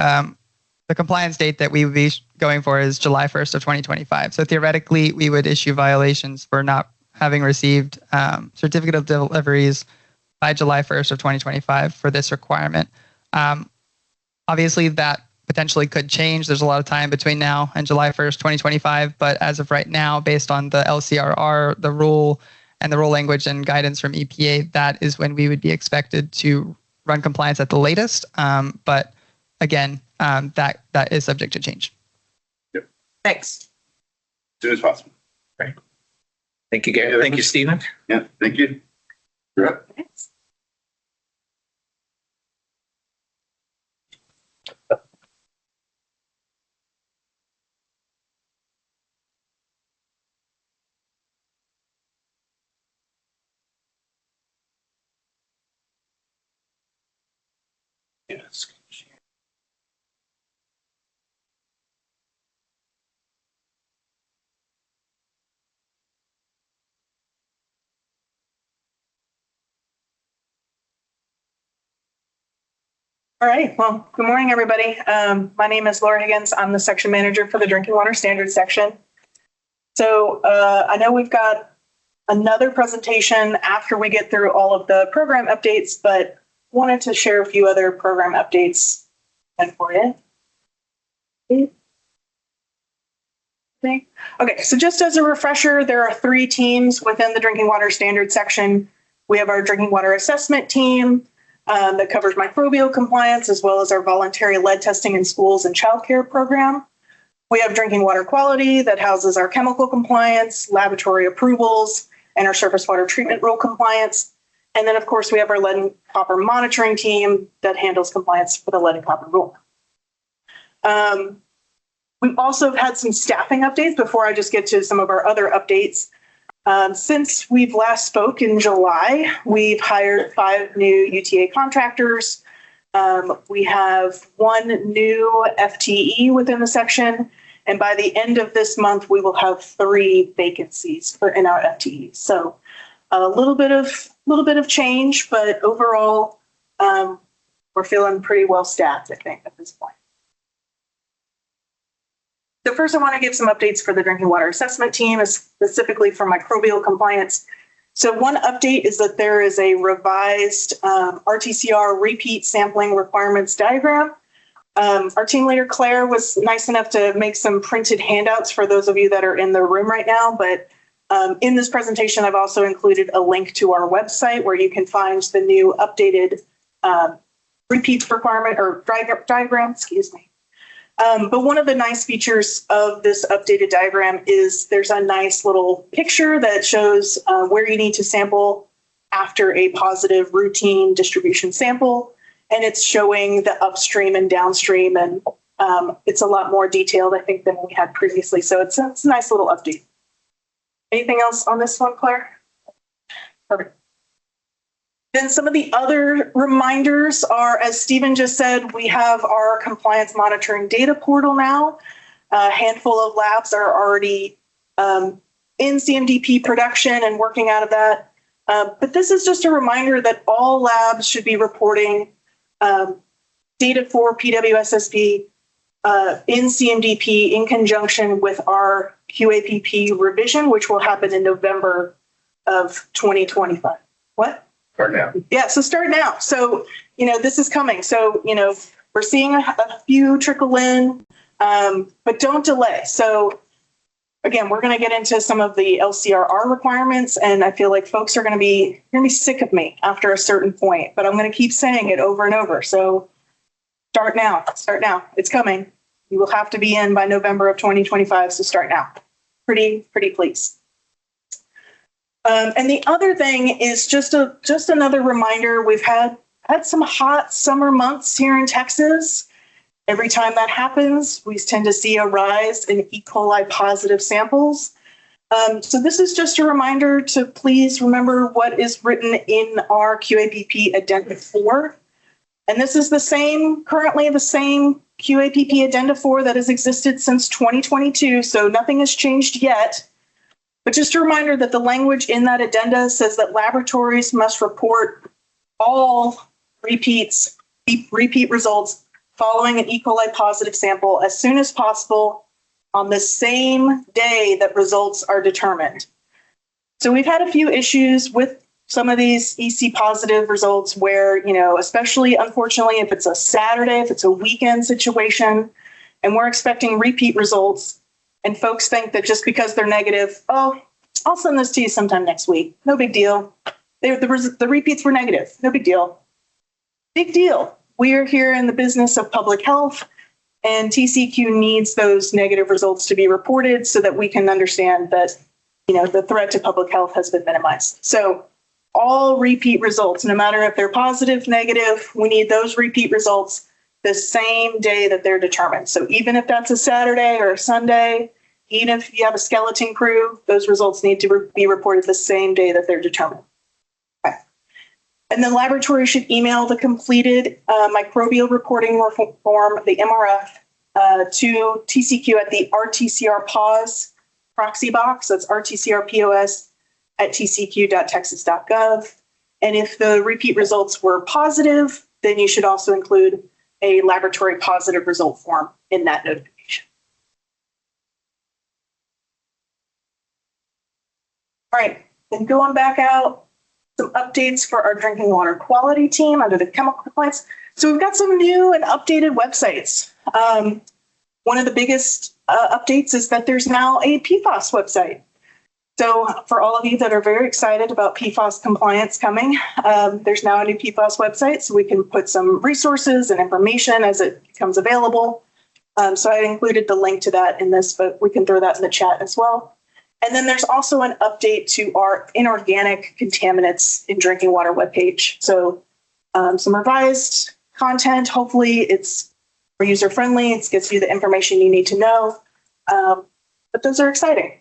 the compliance date that we would be going for is July 1st of 2025. So theoretically, we would issue violations for not having received certificate of deliveries by July 1st of 2025 for this requirement. Obviously, that potentially could change. There's a lot of time between now and July 1st, 2025. But as of right now, based on the LCRR, the rule, and the rule language and guidance from EPA, that is when we would be expected to run compliance at the latest. But again, that is subject to change. Yep. Thanks. As soon as possible. Right. Thank you, Gary. Thank you, Stephen. Yeah, thank you. You're up. Thanks. Yes. All right. Well, good morning, everybody. My name is Laura Higgins. I'm the section manager for the Drinking Water Standards section. So I know we've got another presentation after we get through all of the program updates, but wanted to share a few other program updates for you. Okay, so just as a refresher, there are 3 teams within the Drinking Water Standards section. We have our Drinking Water Assessment team, that covers microbial compliance, as well as our voluntary lead testing in schools and childcare program. We have drinking water quality that houses our chemical compliance, laboratory approvals, and our surface water treatment rule compliance. And then, of course, we have our lead and copper monitoring team that handles compliance for the lead and copper rule. We've also had some staffing updates before I just get to some of our other updates. Since we've last spoke in July, we've hired 5 new UTA contractors. We have 1 new FTE within the section, and by the end of this month, we will have 3 vacancies in our FTEs. So a little bit of change, but overall, we're feeling pretty well staffed, I think, at this point. So first, I want to give some updates for the drinking water assessment team, specifically for microbial compliance. So one update is that there is a revised RTCR repeat sampling requirements diagram. Our team leader, Claire, was nice enough to make some printed handouts for those of you that are in the room right now. But in this presentation, I've also included a link to our website where you can find the new updated repeats requirement or diagram, excuse me. But one of the nice features of this updated diagram is there's a nice little picture that shows where you need to sample after a positive routine distribution sample. And it's showing the upstream and downstream, and it's a lot more detailed, I think, than we had previously. So it's a nice little update. Anything else on this one, Claire? Perfect. Then some of the other reminders are, as Stephen just said, we have our compliance monitoring data portal now. A handful of labs are already in CMDP production and working out of that. But this is just a reminder that all labs should be reporting data for PWSSP in CMDP in conjunction with our QAPP revision, which will happen in November of 2025. What? Start now. Yeah, so start now. So, this is coming. So, we're seeing a few trickle in, but don't delay. So, again, we're going to get into some of the LCRR requirements, and I feel like folks are going to be sick of me after a certain point, but I'm going to keep saying it over and over. So, start now. Start now. It's coming. You will have to be in by November of 2025, so start now. Pretty please. And the other thing is just another reminder. We've had some hot summer months here in Texas. Every time that happens, we tend to see a rise in E. coli positive samples. So this is just a reminder to please remember what is written in our QAPP Addenda 4. And this is currently the same QAPP Addenda 4 that has existed since 2022. So nothing has changed yet. But just a reminder that the language in that addenda says that laboratories must report all repeat results following an E. coli positive sample as soon as possible on the same day that results are determined. So we've had a few issues with some of these EC positive results where, especially unfortunately, if it's a Saturday, if it's a weekend situation, and we're expecting repeat results, and folks think that just because they're negative, oh, I'll send this to you sometime next week. No big deal. The repeats were negative. No big deal. Big deal. We are here in the business of public health, and TCEQ needs those negative results to be reported so that we can understand that, the threat to public health has been minimized. So all repeat results, no matter if they're positive, negative, we need those repeat results the same day that they're determined. So even if that's a Saturday or a Sunday, even if you have a skeleton crew, those results need to be reported the same day that they're determined. Okay. And the laboratory should email the completed microbial reporting form, the MRF, to TCEQ at the RTCR PAUSE proxy box. That's RTCR POS at tceq.texas.gov. And if the repeat results were positive, then you should also include a laboratory positive result form in that notification. All right, then going back out, some updates for our drinking water quality team under the chemical compliance. So we've got some new and updated websites. One of the biggest updates is that there's now a PFAS website. So for all of you that are very excited about PFAS compliance coming, there's now a new PFAS website, so we can put some resources and information as it becomes available. So I included the link to that in this, but we can throw that in the chat as well. And then there's also an update to our inorganic contaminants in drinking water webpage. So some revised content. Hopefully it's more user-friendly. It gives you the information you need to know. But those are exciting.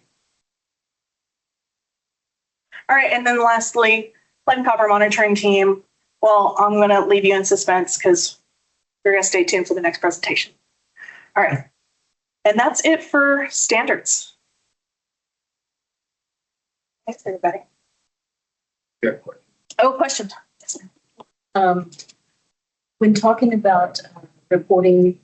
All right, and then lastly, lead and copper monitoring team. Well, I'm going to leave you in suspense because you're going to stay tuned for the next presentation. All right, and that's it for standards. Thanks, everybody. Good. Oh, question. Yes, ma'am. When talking about reporting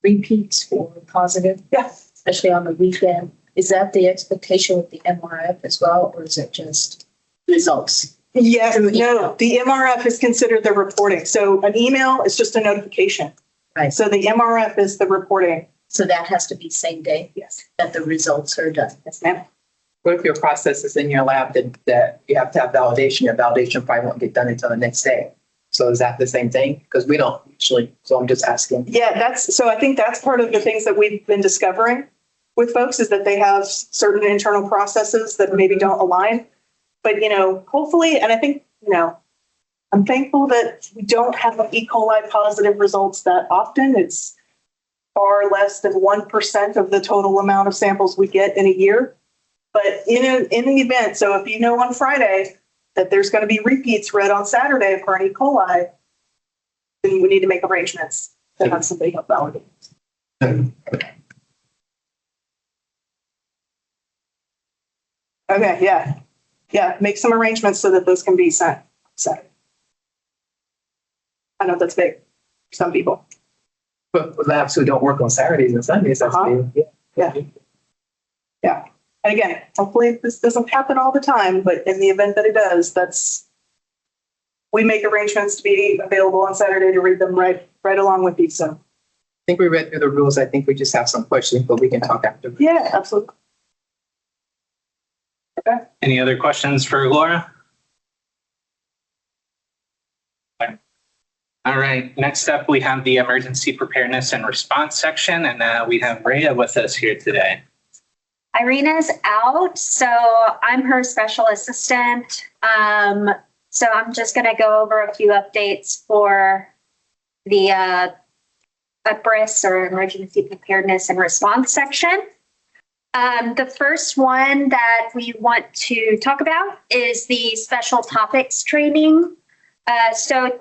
repeats for positive, especially on the weekend, is that the expectation with the MRF as well, or is it just results? Yes, no, the MRF is considered the reporting. So an email is just a notification. Right. So the MRF is the reporting. So that has to be same day? Yes. That the results are done? Yes, ma'am. What if your process is in your lab that you have to have validation? Your validation probably won't get done until the next day. So is that the same thing? Because we don't usually, so I'm just asking. Yeah, so I think that's part of the things that we've been discovering with folks is that they have certain internal processes that maybe don't align. But, hopefully, and I think, I'm thankful that we don't have E. coli positive results that often. It's far less than 1% of the total amount of samples we get in a year. But in the event, so if you know on Friday that there's going to be repeats read on Saturday for an E. coli, then we need to make arrangements to have somebody help validate. Okay, yeah, make some arrangements so that those can be sent Saturday. I know that's big for some people. But with labs who don't work on Saturdays and Sundays, that's big. Yeah. And again, hopefully this doesn't happen all the time, but in the event that it does, we make arrangements to be available on Saturday to read them right along with you. So I think we read through the rules. I think we just have some questions, but we can talk after. Yeah, absolutely. Okay. Any other questions for Laura? All right, next up we have the emergency preparedness and response section, and we have Rhea with us here today. Irina's out, so I'm her special assistant. So I'm just going to go over a few updates for the UPRIS or emergency preparedness and response section. The first one that we want to talk about is the special topics training. So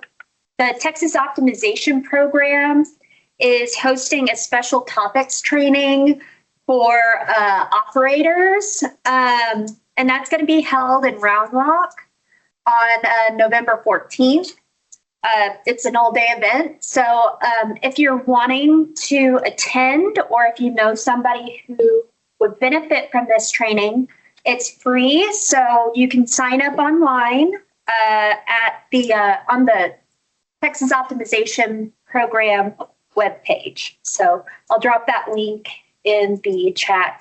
the Texas Optimization Program is hosting a special topics training for operators, and that's going to be held in Round Rock on November 14th. It's an all-day event. So if you're wanting to attend or if you know somebody who would benefit from this training, it's free. So you can sign up online at the on the Texas Optimization Program webpage. So I'll drop that link in the chat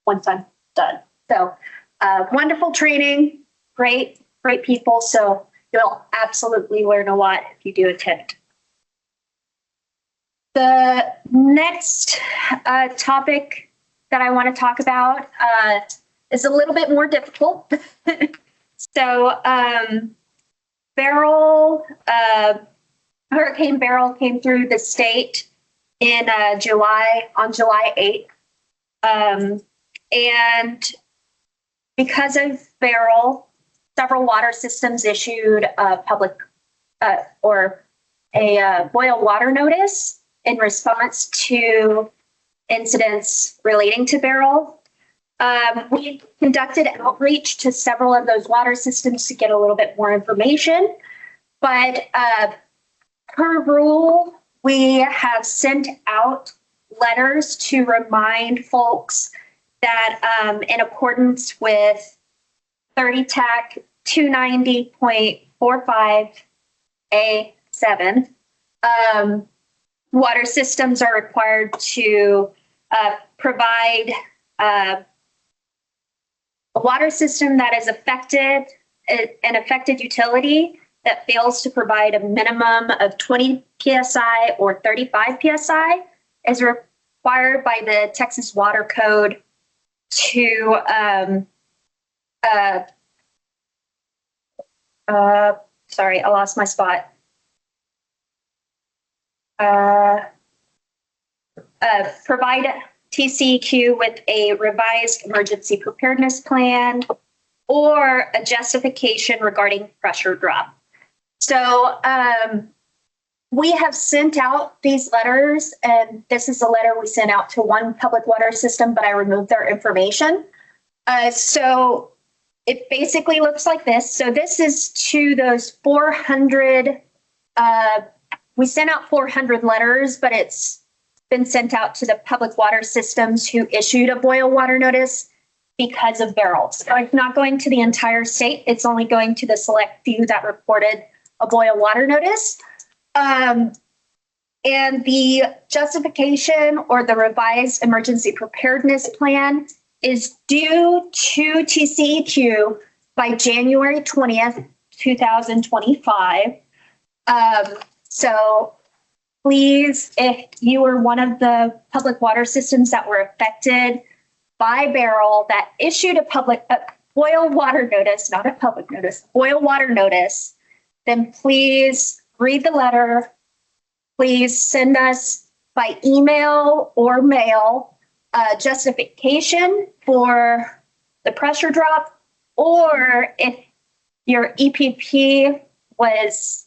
once I'm done. So wonderful training, great people. So you'll absolutely learn a lot if you do attend. The next topic that I want to talk about is a little bit more difficult. So Hurricane Beryl came through the state in on July 8th. And because of Beryl, several water systems issued a boil water notice in response to incidents relating to Beryl. We conducted outreach to several of those water systems to get a little bit more information, but per rule, we have sent out letters to remind folks that in accordance with 30 TAC 290.45A7, water systems are required to provide a water system that is an affected utility that fails to provide a minimum of 20 PSI or 35 PSI is required by the Texas Water Code to sorry, I lost my spot. Provide TCEQ with a revised emergency preparedness plan or a justification regarding pressure drop. So we have sent out these letters, and this is a letter we sent out to one public water system, but I removed their information. So it basically looks like this. So this is to those 400, we sent out 400 letters, but it's been sent out to the public water systems who issued a boil water notice because of Beryl. So it's not going to the entire state. It's only going to the select few that reported a boil water notice. And the justification or the revised emergency preparedness plan is due to TCEQ by January 20th, 2025. So please, if you were one of the public water systems that were affected by Beryl that issued a boil water notice, not a public notice, boil water notice, then please read the letter. Please send us by email or mail justification for the pressure drop, or if your EPP was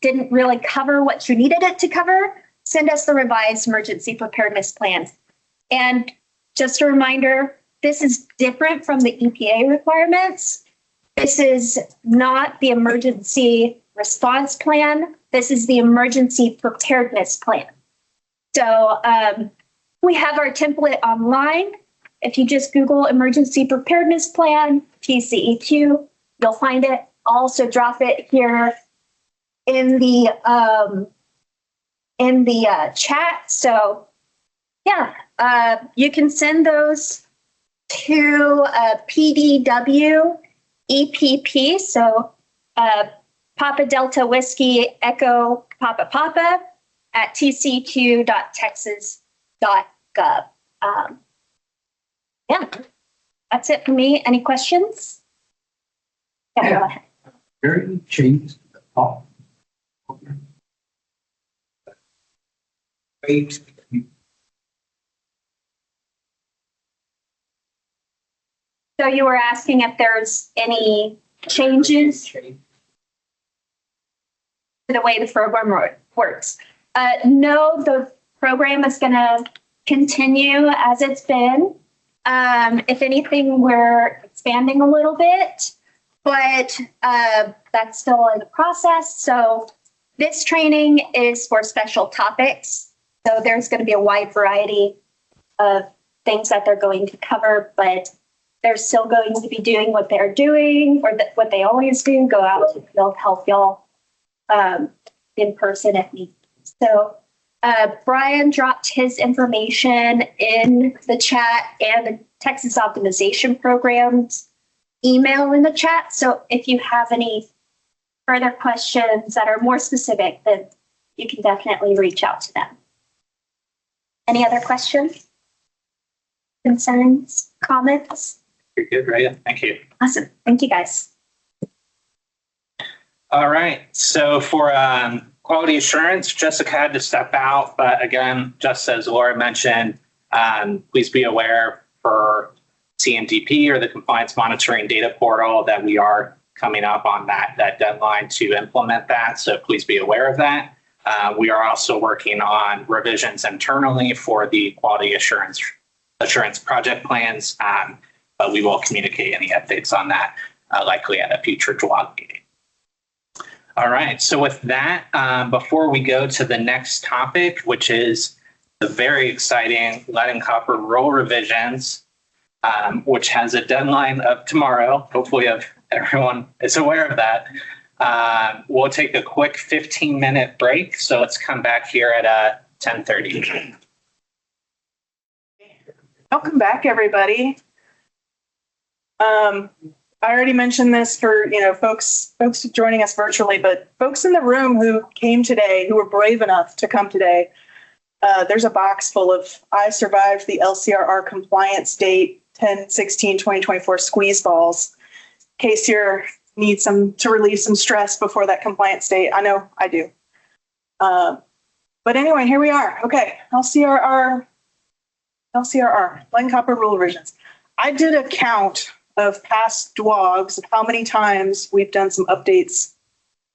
didn't really cover what you needed it to cover, send us the revised emergency preparedness plan. And just a reminder, this is different from the EPA requirements. This is not the emergency response plan. This is the emergency preparedness plan. So we have our template online. If you just Google emergency preparedness plan, TCEQ, you'll find it. I'll also drop it here in the chat. So yeah, you can send those to PDW EPP. So Papa Delta Whiskey Echo Papa Papa at tcq.texas.gov. Yeah, that's it for me. Any questions? Yeah, go ahead. Very changes to the law. So you were asking if there's any changes to the way the program works. No, the program is going to continue as it's been. If anything, we're expanding a little bit, but that's still in the process. So this training is for special topics. So there's going to be a wide variety of things that they're going to cover, but they're still going to be doing what they're doing or what they always do, go out to the field, help y'all in person if needed. So Brian dropped his information in the chat and the Texas Optimization Program's email in the chat. So if you have any further questions that are more specific, then you can definitely reach out to them. Any other questions, concerns, comments? You're good, Raya. Thank you. Awesome. Thank you, guys. All right. So for quality assurance, Jessica had to step out. But again, just as Laura mentioned, please be aware for CMDP or the Compliance Monitoring Data Portal that we are coming up on that deadline to implement that. So please be aware of that. We are also working on revisions internally for the quality assurance project plans, but we will communicate any updates on that likely at a future DWAWG meeting. All right, so with that, before we go to the next topic, which is the very exciting lead and copper rule revisions, which has a deadline of tomorrow. Hopefully everyone is aware of that. We'll take a quick 15-minute break. So let's come back here at 10:30. Welcome back, everybody. I already mentioned this for folks joining us virtually, but folks in the room who came today, who were brave enough to come today, there's a box full of I survived the LCRR compliance date 10/16/2024 squeeze balls, in case you need some to relieve some stress before that compliance date. I know I do. But anyway, here we are. Okay, LCRR, lead and copper rule revisions. I did a count of past DWAWGs of how many times we've done some updates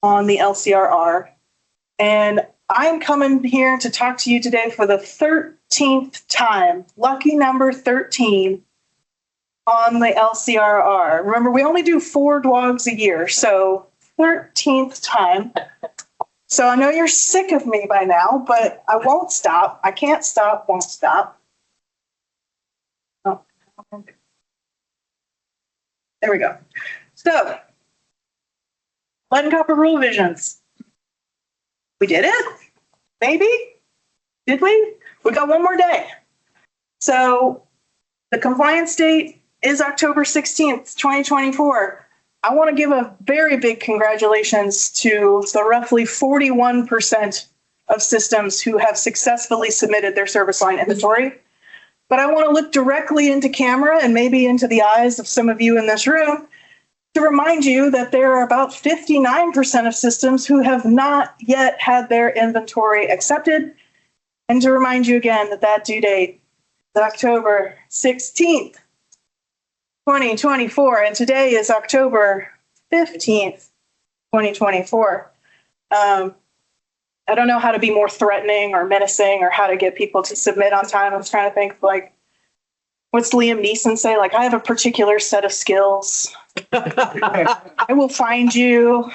on the LCRR. And I'm coming here to talk to you today for the 13th time, lucky number 13 on the LCRR. Remember, we only do 4 DWAWGs a year, so 13th time. So I know you're sick of me by now, but I won't stop. I can't stop, won't stop. Oh. There we go. So, lead and copper rule revisions. We did it? Maybe? Did we? We got one more day. So, the compliance date is October 16th, 2024. I want to give a very big congratulations to the roughly 41% of systems who have successfully submitted their service line inventory. But I want to look directly into camera and maybe into the eyes of some of you in this room to remind you that there are about 59% of systems who have not yet had their inventory accepted. And to remind you again that that due date is October 16th, 2024. And today is October 15th, 2024. I don't know how to be more threatening or menacing or how to get people to submit on time. I was trying to think, like, what's Liam Neeson say? Like, I have a particular set of skills. I will find you.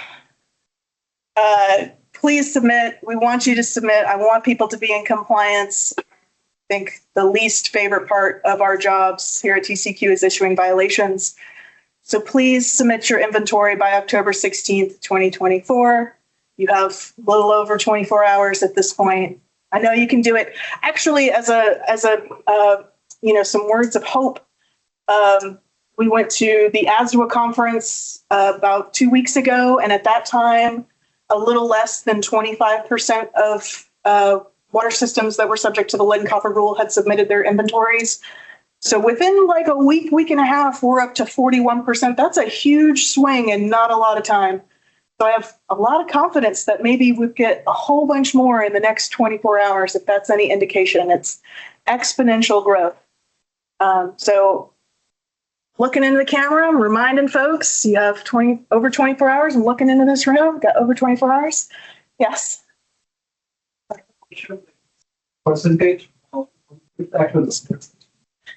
Please submit. We want you to submit. I want people to be in compliance. I think the least favorite part of our jobs here at TCEQ is issuing violations. So please submit your inventory by October 16th, 2024. You have a little over 24 hours at this point. I know you can do it. Actually, as some words of hope, we went to the ASDWA conference about 2 weeks ago, and at that time, a little less than 25% of water systems that were subject to the lead and copper rule had submitted their inventories. So within like a week and a half, we're up to 41%. That's a huge swing and not a lot of time. So I have a lot of confidence that maybe we'll get a whole bunch more in the next 24 hours, if that's any indication. It's exponential growth. So looking into the camera, I'm reminding folks, you have over 24 hours. I'm looking into this room, got over 24 hours. Yes. Percentage?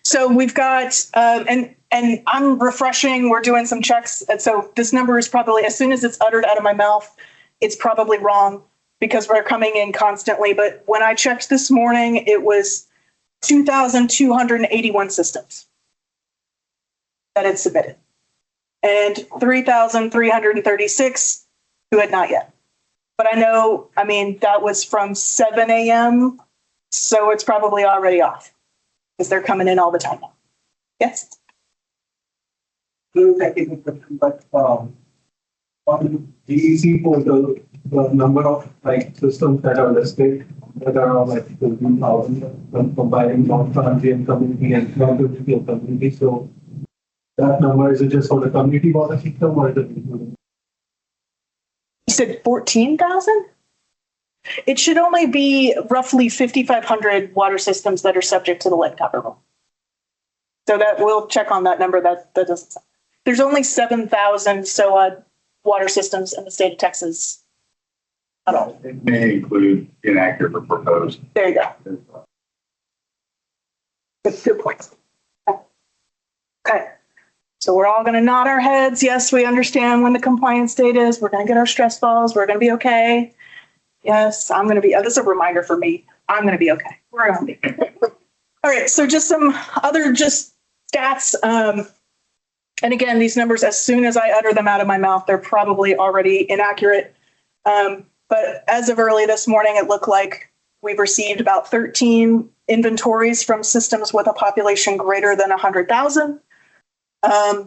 So we've got, and I'm refreshing, we're doing some checks. And so this number is probably, as soon as it's uttered out of my mouth, it's probably wrong because we're coming in constantly. But when I checked this morning, it was 2,281 systems that had submitted and 3,336 who had not yet. But I know, I mean, that was from 7 a.m. So it's probably already off because they're coming in all the time now. Yes? But on DEC portal, the number of like systems that are listed that are like 15,000 combining non-transient community and non-transient community. So that number, is it just for the community water system or is it including? You said 14,000? It should only be roughly 5,500 water systems that are subject to the lead copper rule. So that we'll check on that number. That doesn't. There's only 7,000 SOA water systems in the state of Texas at all. It may include inaccurate or proposed. There you go. Good point. Okay. So we're all going to nod our heads. Yes, we understand when the compliance date is. We're going to get our stress balls. We're going to be okay. Yes, I'm going to be. This is a reminder for me. I'm going to be okay. We're going to be. All right. So just some other stats. And again, these numbers, as soon as I utter them out of my mouth, they're probably already inaccurate. But as of early this morning, it looked like we've received about 13 inventories from systems with a population greater than 100,000.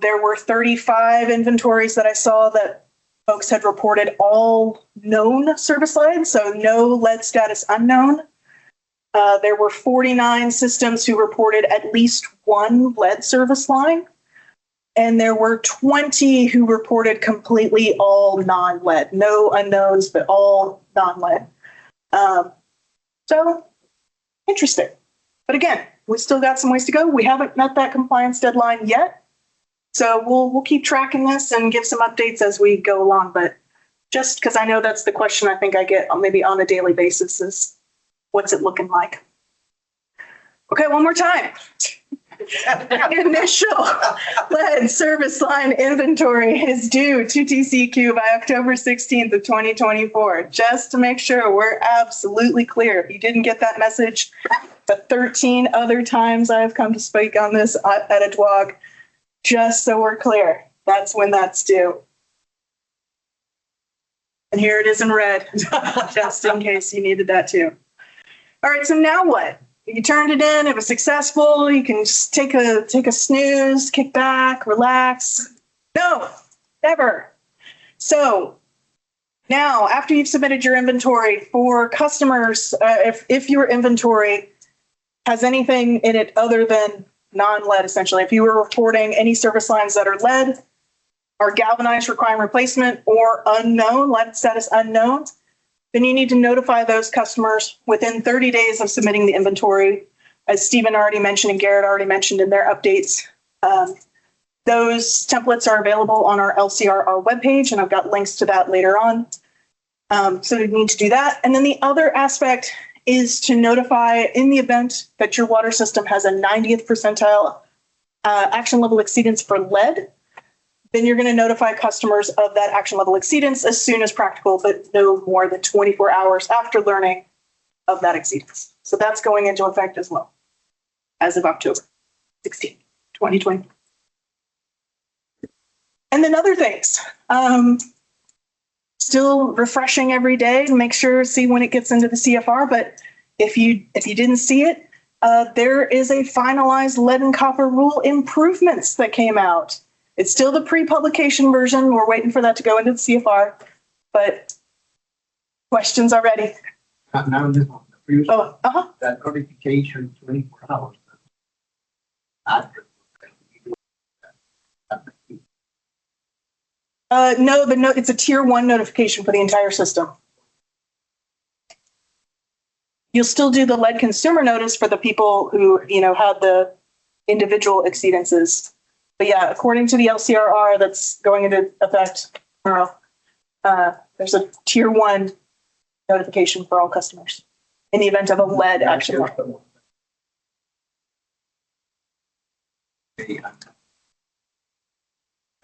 There were 35 inventories that I saw that folks had reported all known service lines, so no lead status unknown. There were 49 systems who reported at least one lead service line. And there were 20 who reported completely all non-lead, no unknowns, but all non-lead. So interesting. But again, we still got some ways to go. We haven't met that compliance deadline yet. So we'll keep tracking this and give some updates as we go along. But just because I know that's the question I think I get maybe on a daily basis is what's it looking like? Okay, one more time. Initial lead service line inventory is due to TCEQ by October 16th of 2024. Just to make sure we're absolutely clear. If you didn't get that message, the 13 other times I have come to speak on this at a DWAWG, just so we're clear, that's when that's due. And here it is in red, just in case you needed that too. All right, so now what? You turned it in, it was successful, you can just take a snooze, kick back, relax. No, never. So now, after you've submitted your inventory for customers, if your inventory has anything in it other than non-lead, essentially, if you were reporting any service lines that are lead, are galvanized requiring replacement, or unknown, lead status unknown, then you need to notify those customers within 30 days of submitting the inventory. As Stephen already mentioned and Garrett already mentioned in their updates, those templates are available on our LCRR webpage, and I've got links to that later on. So you need to do that. And then the other aspect is to notify in the event that your water system has a 90th percentile action level exceedance for lead, then you're going to notify customers of that action level exceedance as soon as practical, but no more than 24 hours after learning of that exceedance. So that's going into effect as well as of October 16, 2020. And then other things, still refreshing every day to make sure, see when it gets into the CFR. But if you didn't see it, there is a finalized lead and copper rule improvements that came out. It's still the pre-publication version. We're waiting for that to go into the CFR, but questions already? Now this one, the previous that notification 24 hours. No, it's a tier 1 notification for the entire system. You'll still do the lead consumer notice for the people who, had the individual exceedances. But yeah, according to the LCRR that's going into effect tomorrow, there's a tier 1 notification for all customers in the event of a lead action.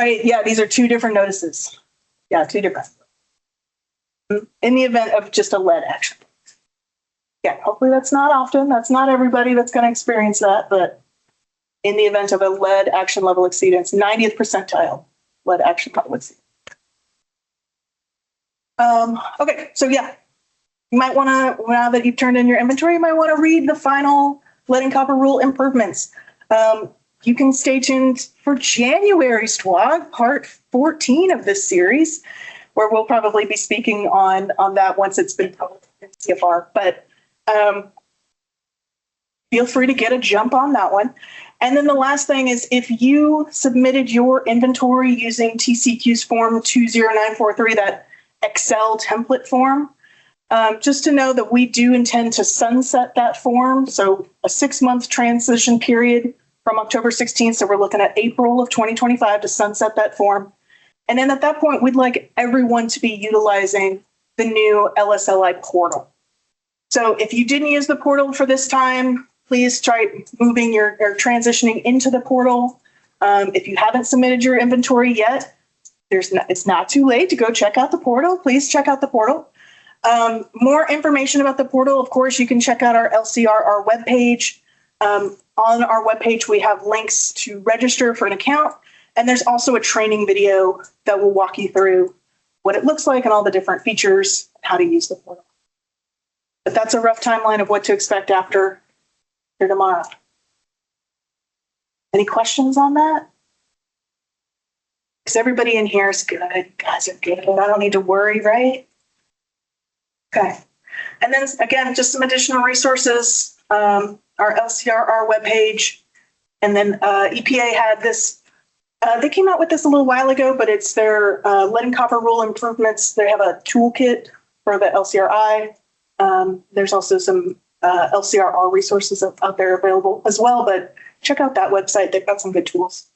Right, yeah, these are two different notices. Yeah, two different. In the event of just a lead action. Yeah, hopefully that's not often. That's not everybody that's going to experience that, but in the event of a lead action level exceedance, 90th percentile lead action level exceedance. Okay, so yeah, you might want to, now that you've turned in your inventory, you might want to read the final lead and copper rule improvements. You can stay tuned for January's DWAWG, part 14 of this series, where we'll probably be speaking on that once it's been published in CFR. But feel free to get a jump on that one. And then the last thing is, if you submitted your inventory using TCEQ's form 20943, that Excel template form, just to know that we do intend to sunset that form. So a 6-month transition period from October 16th. So we're looking at April of 2025 to sunset that form. And then at that point, we'd like everyone to be utilizing the new LSLI portal. So if you didn't use the portal for this time, please try moving or transitioning into the portal. If you haven't submitted your inventory yet, it's not too late to go check out the portal. Please check out the portal. More information about the portal, of course, you can check out our LCRR webpage. On our webpage, we have links to register for an account, and there's also a training video that will walk you through what it looks like and all the different features and how to use the portal. But that's a rough timeline of what to expect after tomorrow. Any questions on that? Because everybody in here is good. Guys are good. I don't need to worry, right? Okay. And then again, just some additional resources. Our LCRR webpage, and then EPA had this. They came out with this a little while ago, but it's their lead and copper rule improvements. They have a toolkit for the LCRI. There's also some LCRR resources out there available as well, but check out that website. They've got some good tools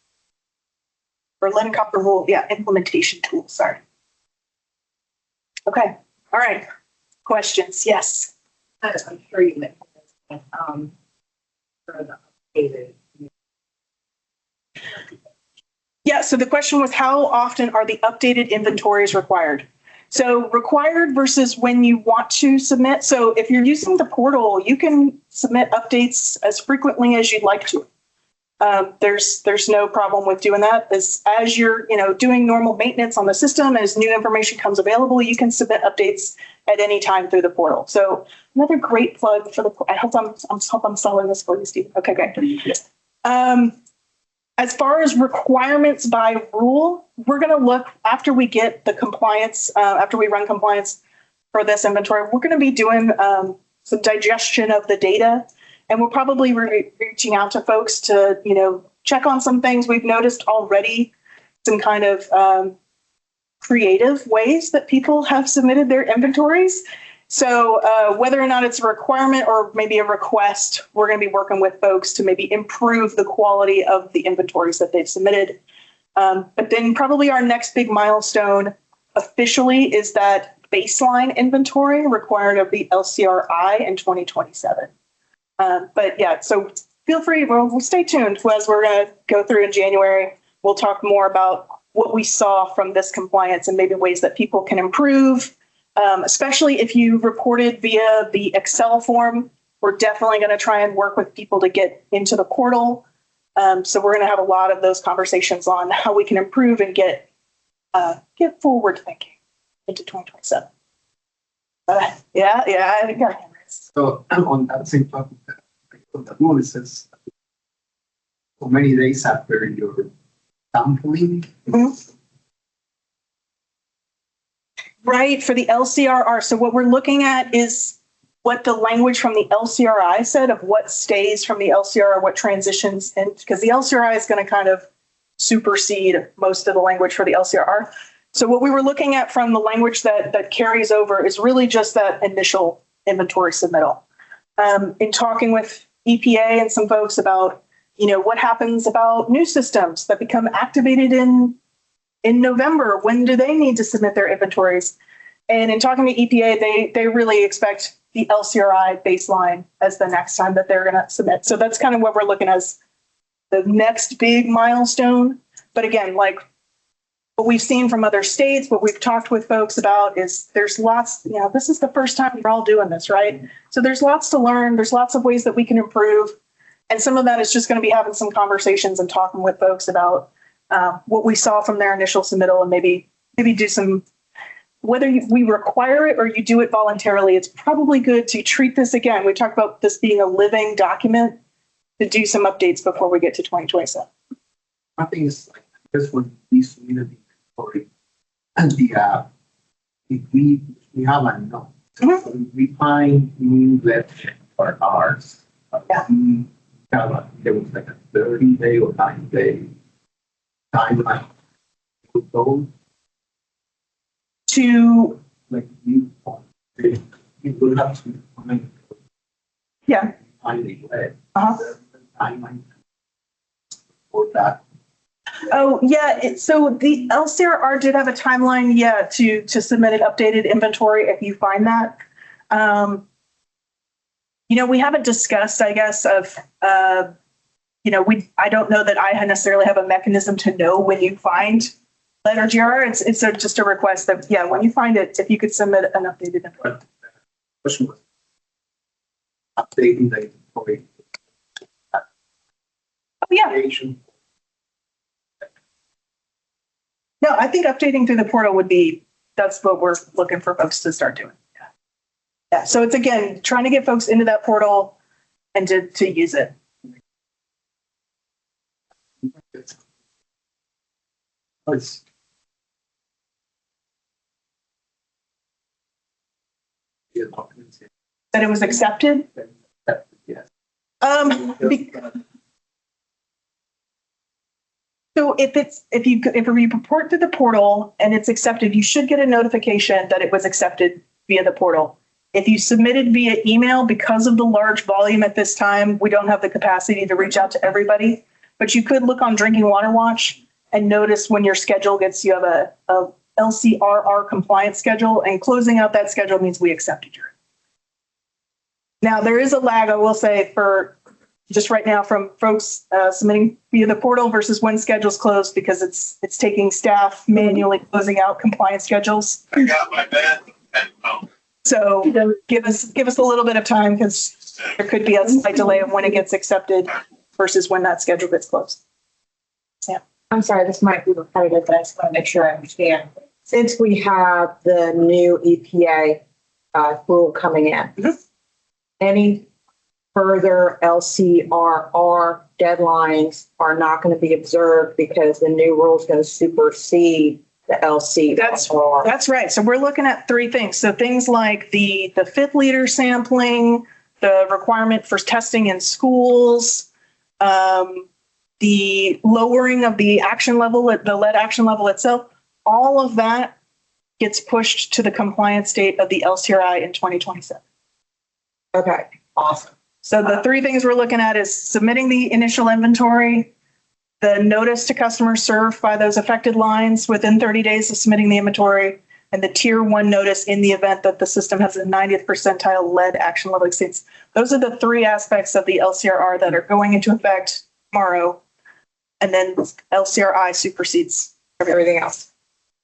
for lead and copper rule. Yeah, implementation tools. Sorry. Okay. All right. Questions? Yes. I'm sure you meant for the updated. Yeah, so the question was, how often are the updated inventories required? So required versus when you want to submit. So if you're using the portal, you can submit updates as frequently as you'd like to. There's no problem with doing that. As you're doing normal maintenance on the system, as new information comes available, you can submit updates at any time through the portal. So another great plug for the. I hope I'm selling this for you, Steve. Okay, great. As far as requirements by rule, we're going to look after we get the compliance, after we run compliance for this inventory. We're going to be doing some digestion of the data. And we'll probably be reaching out to folks to, check on some things we've noticed already, some kind of creative ways that people have submitted their inventories. So whether or not it's a requirement or maybe a request, we're going to be working with folks to maybe improve the quality of the inventories that they've submitted. But then probably our next big milestone officially is that baseline inventory required of the LCRI in 2027. But yeah, so feel free, we'll stay tuned as we're going to go through in January. We'll talk more about what we saw from this compliance and maybe ways that people can improve, especially if you reported via the Excel form. We're definitely going to try and work with people to get into the portal. So we're going to have a lot of those conversations on how we can improve and get forward thinking into 2027. Yeah, I think I So on that same topic, the rule it says so many days after your sampling. Mm-hmm. Right, for the LCRR. So what we're looking at is what the language from the LCRI said of what stays from the LCRI, what transitions, and because the LCRI is going to kind of supersede most of the language for the LCRR. So what we were looking at from the language that carries over is really just that initial inventory submittal. In talking with EPA and some folks about, what happens about new systems that become activated in November, when do they need to submit their inventories? And in talking to EPA, they really expect the LCRI baseline as the next time that they're going to submit. So that's kind of what we're looking as the next big milestone. But again, like what we've seen from other states, what we've talked with folks about is there's lots, you know, this is the first time we're all doing this, right? So there's lots to learn. There's lots of ways that we can improve. And some of that is just going to be having some conversations and talking with folks about what we saw from their initial submittal, and maybe do some, whether we require it or you do it voluntarily, it's probably good to treat this again. We talked about this being a living document, to do some updates before we get to 2027. I think it's like this would be submitted inventory, and if we have a note, so we find new lead for ours. There was like a 30-day or 90-day timeline to go to like you will have to find the lead. Timeline for that. Oh, yeah. So the LCRR did have a timeline, to submit an updated inventory if you find that. We haven't discussed, I guess, of, I don't know that I necessarily have a mechanism to know when you find lead or GR. It's just a request that, when you find it, if you could submit an updated inventory. Question was updating the inventory. No, I think updating through the portal that's what we're looking for folks to start doing. Yeah. So it's, again, trying to get folks into that portal and to use it. That it was accepted? Yes. So if you report to the portal and it's accepted, you should get a notification that it was accepted via the portal. If you submitted via email, because of the large volume at this time, we don't have the capacity to reach out to everybody, but you could look on Drinking Water Watch and notice when your schedule you have a LCRR compliance schedule, and closing out that schedule means we accepted your. Now, there is a lag, I will say, for just right now from folks submitting via the portal versus when schedules close, because it's taking staff manually closing out compliance schedules. I got my bed. So give us a little bit of time, because there could be a slight delay of when it gets accepted versus when that schedule gets closed. Yeah. I'm sorry, this might be repetitive, but I just want to make sure I understand. Since we have the new EPA rule coming in, any further LCRR deadlines are not going to be observed because the new rule is going to supersede the LCRR. That's right. So we're looking at three things. So things like the fifth liter sampling, the requirement for testing in schools, the lowering of the action level, the lead action level itself, all of that gets pushed to the compliance date of the LCRI in 2027. Okay, awesome. So the three things we're looking at is submitting the initial inventory, the notice to customers served by those affected lines within 30 days of submitting the inventory, and the tier 1 notice in the event that the system has a 90th percentile lead action level exceeds. Those are the three aspects of the LCRR that are going into effect tomorrow. And then LCRI supersedes everything else.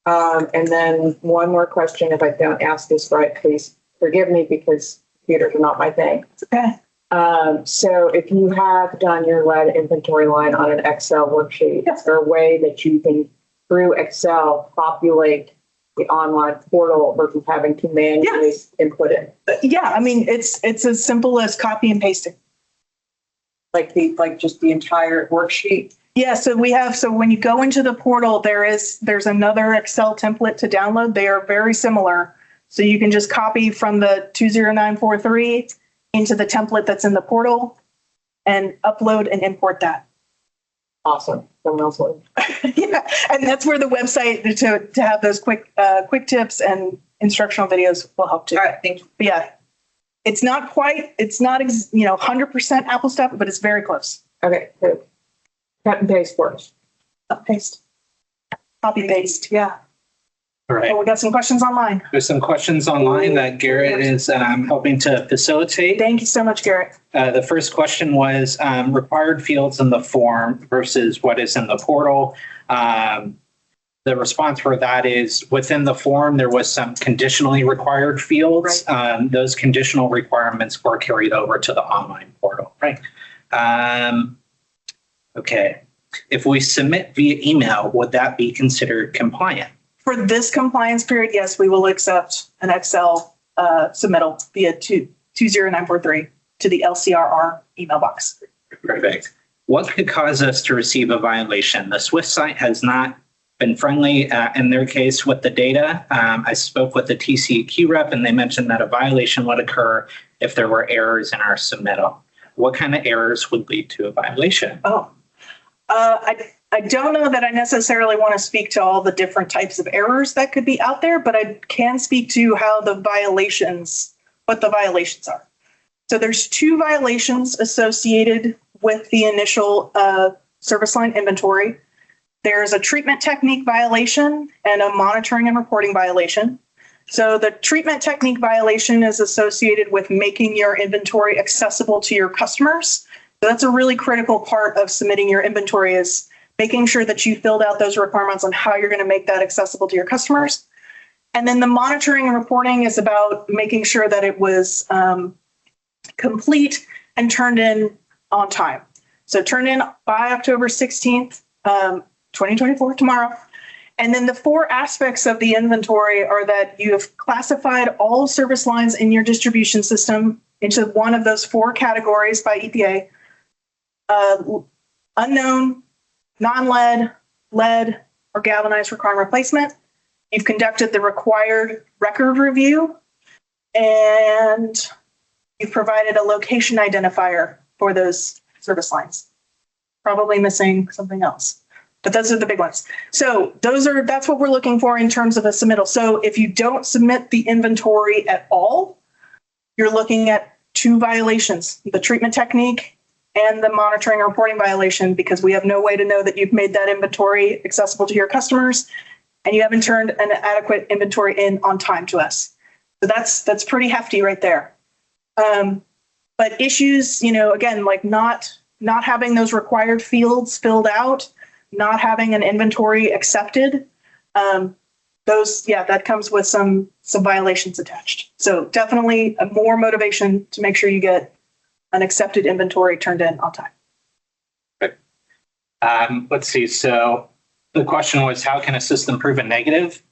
And then one more question, if I don't ask this right, please forgive me, because computers are not my thing. It's okay. So if you have done your lead inventory line on an Excel worksheet, is there a way that you can, through Excel, populate the online portal versus having to manually input it? Yeah, I mean, it's as simple as copy and pasting. Like just the entire worksheet? Yeah, so when you go into the portal, there's another Excel template to download. They are very similar. So you can just copy from the 20943 into the template that's in the portal and upload and import that. Awesome. Yeah, and that's where the website to have those quick tips and instructional videos will help too. All right, thank you. But yeah, it's not 100% apples to apples, but it's very close. Okay, good. Cut and paste works. Cut, paste. Copy, paste, yeah. All right. Oh, we got some questions online. There's some questions online that Garrett is helping to facilitate. Thank you so much, Garrett. The first question was required fields in the form versus what is in the portal. The response for that is within the form, there was some conditionally required fields. Right. Those conditional requirements were carried over to the online portal, right? Okay. If we submit via email, would that be considered compliant? For this compliance period, yes, we will accept an Excel submittal via 20943 to the LCRR email box. Perfect. What could cause us to receive a violation? The Swift site has not been friendly in their case with the data. I spoke with the TCEQ rep and they mentioned that a violation would occur if there were errors in our submittal. What kind of errors would lead to a violation? I don't know that I necessarily want to speak to all the different types of errors that could be out there, but I can speak to what the violations are. So there's 2 violations associated with the initial service line inventory. There's a treatment technique violation and a monitoring and reporting violation. So the treatment technique violation is associated with making your inventory accessible to your customers. So that's a really critical part of submitting your inventory, is making sure that you filled out those requirements on how you're going to make that accessible to your customers. And then the monitoring and reporting is about making sure that it was complete and turned in on time. So turned in by October 16th, 2024, tomorrow. And then the 4 aspects of the inventory are that you have classified all service lines in your distribution system into one of those 4 categories by EPA. Unknown, non-lead, lead, or galvanized requirement replacement. You've conducted the required record review, and you've provided a location identifier for those service lines. Probably missing something else, but those are the big ones. So that's what we're looking for in terms of a submittal. So if you don't submit the inventory at all, you're looking at 2 violations: the treatment technique and the monitoring and reporting violation, because we have no way to know that you've made that inventory accessible to your customers and you haven't turned an adequate inventory in on time to us. So that's pretty hefty right there. But issues, again, like not having those required fields filled out, not having an inventory accepted, that comes with some violations attached. So definitely more motivation to make sure you get an accepted inventory turned in on time. Let's see. So the question was, how can a system prove a negative?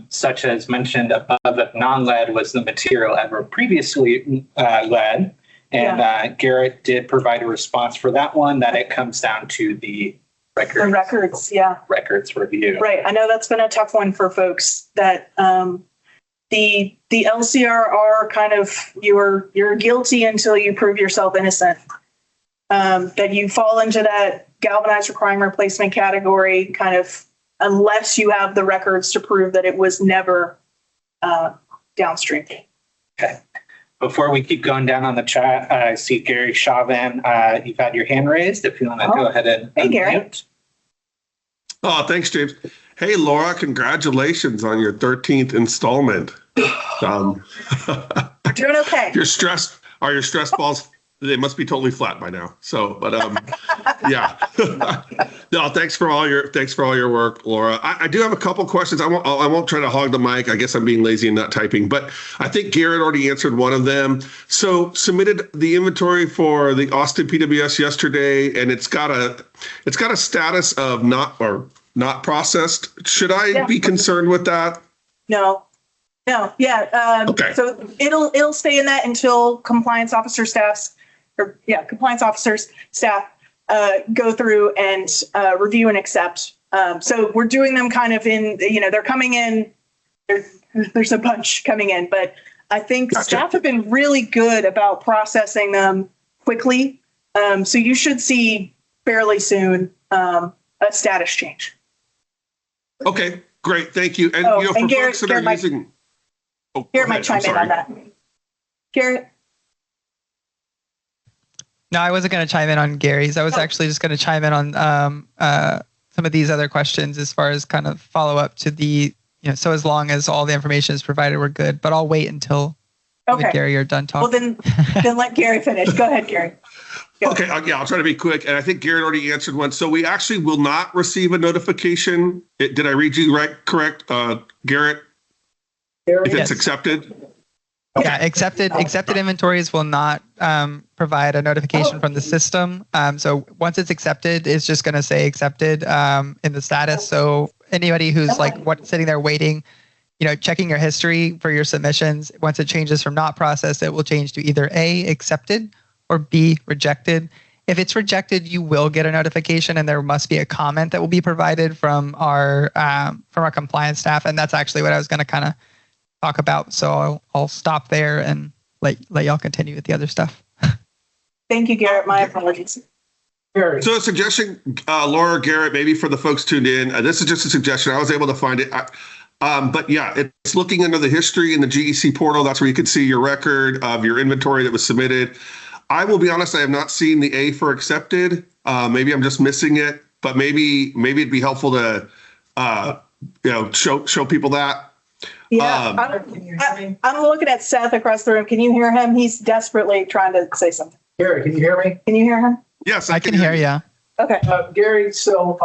Such as mentioned above, if non-lead was the material ever previously lead. And Garrett did provide a response for that one, that it comes down to the records. The records, yeah. Records review. Right. I know that's been a tough one for folks, that the LCRR kind of, you're guilty until you prove yourself innocent. That you fall into that galvanized requirement replacement category, kind of, unless you have the records to prove that it was never downstream. Okay. Before we keep going down on the chat, I see Gary Chauvin. You've had your hand raised. If you want to go ahead and hey, Gary. Oh, thanks, James. Hey, Laura, congratulations on your 13th installment. We're doing okay. Your stress balls, they must be totally flat by now. So, but yeah. No, thanks for all your work, Laura. I do have a couple questions. I won't try to hog the mic. I guess I'm being lazy and not typing, but I think Garrett already answered one of them. So submitted the inventory for the Austin PWS yesterday, and it's got a status of not processed. Should I be concerned with that? No. Yeah. Okay. So it'll stay in that until compliance officers staff go through and review and accept. So we're doing them kind of in, they're coming in. There's a bunch coming in, but I think staff have been really good about processing them quickly. So you should see fairly soon a status change. Okay, great, thank you. And for Garrett, folks that are using. Garrett might chime in on that. Garrett? No, I wasn't going to chime in on Gary's. I was actually just going to chime in on some of these other questions as far as kind of follow up to the so as long as all the information is provided, we're good. But I'll wait until Gary are done talking. Well, then let Gary finish. Go ahead, Gary. Okay, yeah, I'll try to be quick. And I think Garrett already answered one. So we actually will not receive a notification. Did I read you correct, Garrett? If it's accepted? Okay. Yeah, accepted inventories will not provide a notification from the system. So once it's accepted, it's just going to say accepted in the status. So anybody who's sitting there waiting, checking your history for your submissions, once it changes from not processed, it will change to either A, accepted, or B, rejected. If it's rejected, you will get a notification, and there must be a comment that will be provided from our compliance staff. And that's actually what I was going to kind of talk about. So I'll stop there and let y'all continue with the other stuff. Thank you, Garrett. My apologies. So a suggestion, Laura, Garrett, maybe for the folks tuned in, this is just a suggestion. I was able to find it. But yeah, it's looking under the history in the GEC portal. That's where you can see your record of your inventory that was submitted. I will be honest, I have not seen the A for accepted. Maybe I'm just missing it, but maybe it'd be helpful to show people that. Yeah, I'm looking at Seth across the room. Can you hear him? He's desperately trying to say something. Gary, can you hear me? Can you hear him? Yes, I can hear you. Okay. Gary, so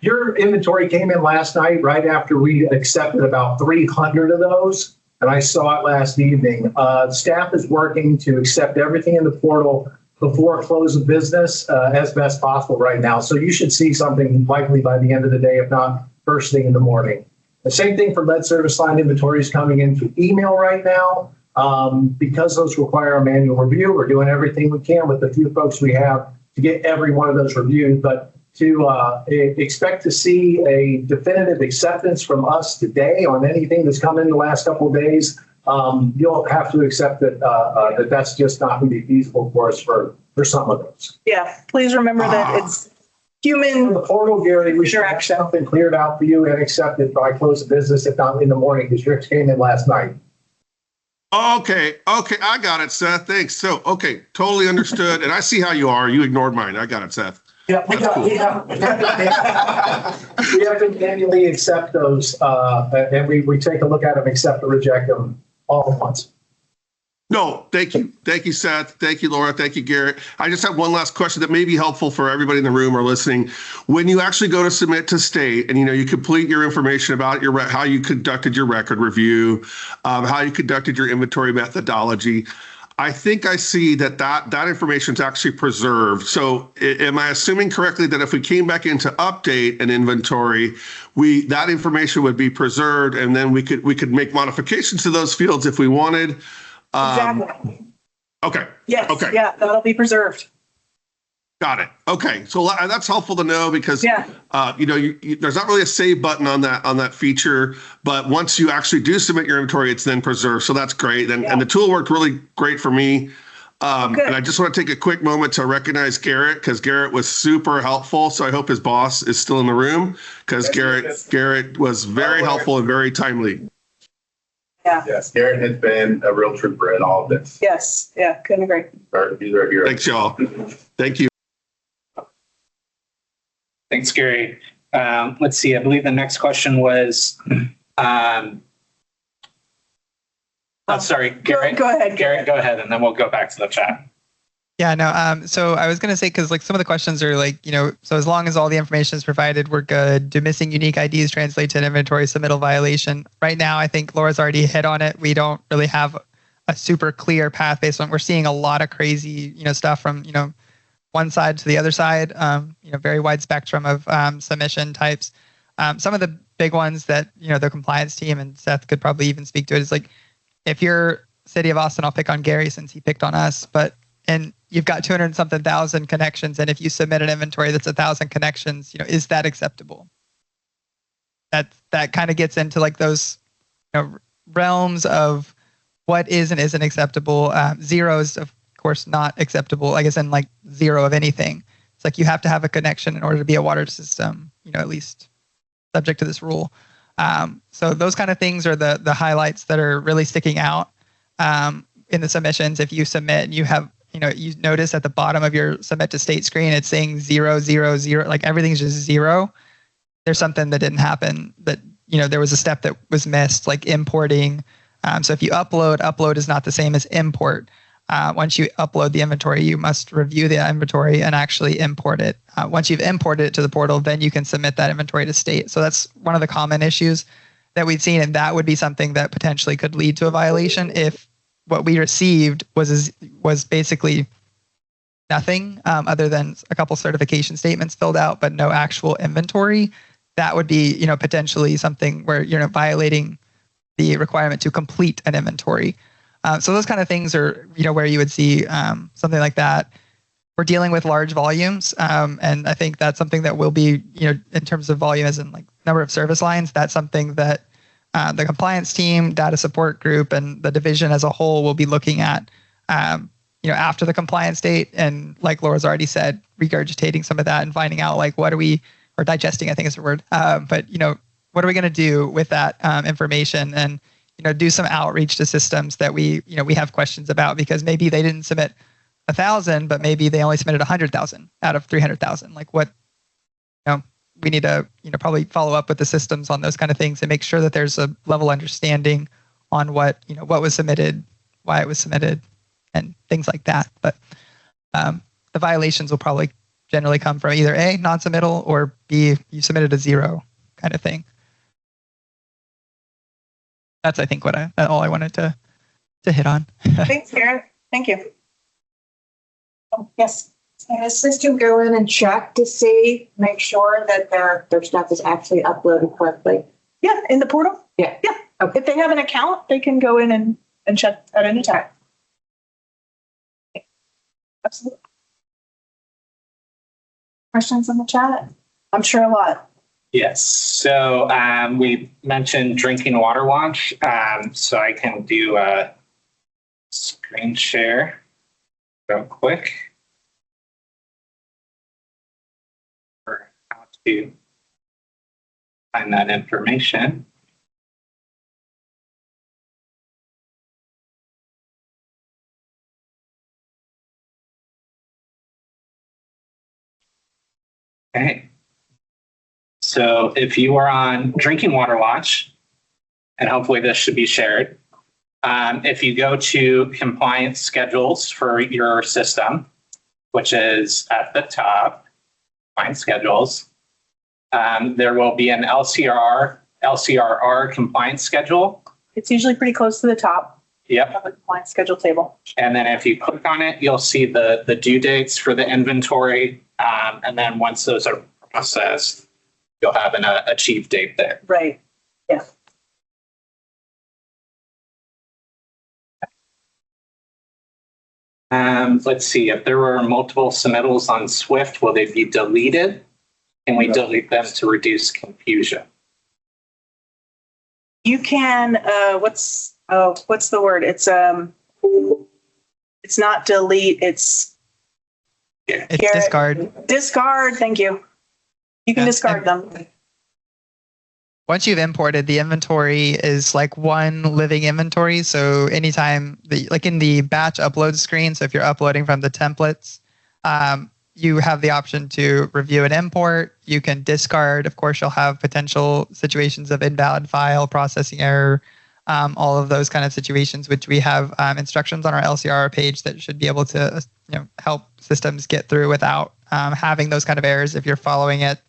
your inventory came in last night right after we accepted about 300 of those. And I saw it last evening. Staff is working to accept everything in the portal before close of business as best possible right now. So you should see something likely by the end of the day, if not first thing in the morning. The same thing for lead service line inventories coming in through email right now. Because those require a manual review, we're doing everything we can with the few folks we have to get every one of those reviewed. But to expect to see a definitive acceptance from us today on anything that's come in the last couple of days, you'll have to accept that that's just not going to be feasible for us for some of those. Yeah, please remember that it's human. The portal, Gary, we should have something cleared out for you and accepted by close of business, if not in the morning, because yours came in last night. Okay, I got it, Seth. Thanks. So, okay, totally understood. And I see how you are. You ignored mine. I got it, Seth. Yeah, we have to manually accept those, and we take a look at them, accept or reject them all at once. No, thank you. Thank you, Seth. Thank you, Laura. Thank you, Garrett. I just have one last question that may be helpful for everybody in the room or listening. When you actually go to submit to state and, you complete your information about how you conducted your record review, how you conducted your inventory methodology, I think I see that information is actually preserved. So am I assuming correctly that if we came back in to update an inventory, that information would be preserved, and then we could make modifications to those fields if we wanted? Exactly. Okay. Yes. Okay. Yeah, that'll be preserved. Got it. Okay. So that's helpful to know because, there's not really a save button on that feature, but once you actually do submit your inventory, it's then preserved. So that's great. And the tool worked really great for me. And I just want to take a quick moment to recognize Garrett, because Garrett was super helpful. So I hope his boss is still in the room, because Garrett was very helpful and very timely. Yeah. Yes, Garrett has been a real trooper in all of this. Yes. Yeah. Couldn't agree. He's right here. Thanks, y'all. Thank you. Thanks, Gary. Let's see. I believe the next question was, sorry, Garrett. Go ahead. Garrett, go ahead, and then we'll go back to the chat. Yeah, no. So I was going to say, because some of the questions are so as long as all the information is provided, we're good. Do missing unique IDs translate to an inventory submittal violation? Right now, I think Laura's already hit on it. We don't really have a super clear path based on, we're seeing a lot of crazy, stuff from, one side to the other side, very wide spectrum of submission types. Some of the big ones that, the compliance team, and Seth could probably even speak to it, is if you're City of Austin, I'll pick on Gary since he picked on us, and you've got 200 and something thousand connections, and if you submit an inventory that's 1,000 connections, is that acceptable? That kind of gets into those realms of what is and isn't acceptable. Zero is of course not acceptable, I guess, in zero of anything. It's you have to have a connection in order to be a water system, at least subject to this rule. So those kind of things are the highlights that are really sticking out in the submissions. If you submit and you have, you notice at the bottom of your submit to state screen, it's saying 0, 0, 0, everything's just zero. There's something that didn't happen that there was a step that was missed, like importing. So if you upload is not the same as import. Once you upload the inventory, you must review the inventory and actually import it. Once you've imported it to the portal, then you can submit that inventory to state. So that's one of the common issues that we've seen, and that would be something that potentially could lead to a violation if what we received was basically nothing other than a couple certification statements filled out, but no actual inventory. That would be, potentially something where you're violating the requirement to complete an inventory. So those kind of things are, where you would see something like that. We're dealing with large volumes, and I think that's something that will be, in terms of volume as in like number of service lines, that's something that the compliance team, data support group, and the division as a whole will be looking at, after the compliance date. And like Laura's already said, regurgitating some of that and finding out like or digesting, I think is the word. But what are we going to do with that information, and do some outreach to systems that we have questions about, because maybe they didn't submit 1,000, but maybe they only submitted 100,000 out of 300,000. Like what, we need to probably follow up with the systems on those kind of things and make sure that there's a level understanding on what was submitted, why it was submitted, and things like that. But the violations will probably generally come from either A, non-submittal, or B, you submitted a 0 kind of thing. That's, I think, all I wanted to hit on. Thanks, Karen. Thank you. Oh, yes. Can a system go in and check to make sure that their stuff is actually uploaded correctly? Yeah, in the portal? Yeah. Yeah. Okay. If they have an account, they can go in and check at any time. Absolutely. Questions in the chat? I'm sure a lot. Yes. So we mentioned drinking water watch. So I can do a screen share real quick for how to find that information. Okay. So if you are on Drinking Water Watch, and hopefully this should be shared, if you go to compliance schedules for your system, which is at the top, compliance schedules, there will be an LCRR compliance schedule. It's usually pretty close to the top. Yep. Of the compliance schedule table. And then if you click on it, you'll see the due dates for the inventory. And then once those are processed, you'll have an achieve date there. Right. Yeah. Let's see, if there were multiple submittals on Swift, will they be deleted? Can we delete them to reduce confusion? You can, what's the word? It's not delete, it's discard. Discard, thank you. You can discard them. Once you've imported, the inventory is like one living inventory. So anytime, like in the batch upload screen, so if you're uploading from the templates, you have the option to review and import. You can discard. Of course, you'll have potential situations of invalid file, processing error, all of those kind of situations, which we have instructions on our LCR page that should be able to help systems get through without having those kind of errors if you're following it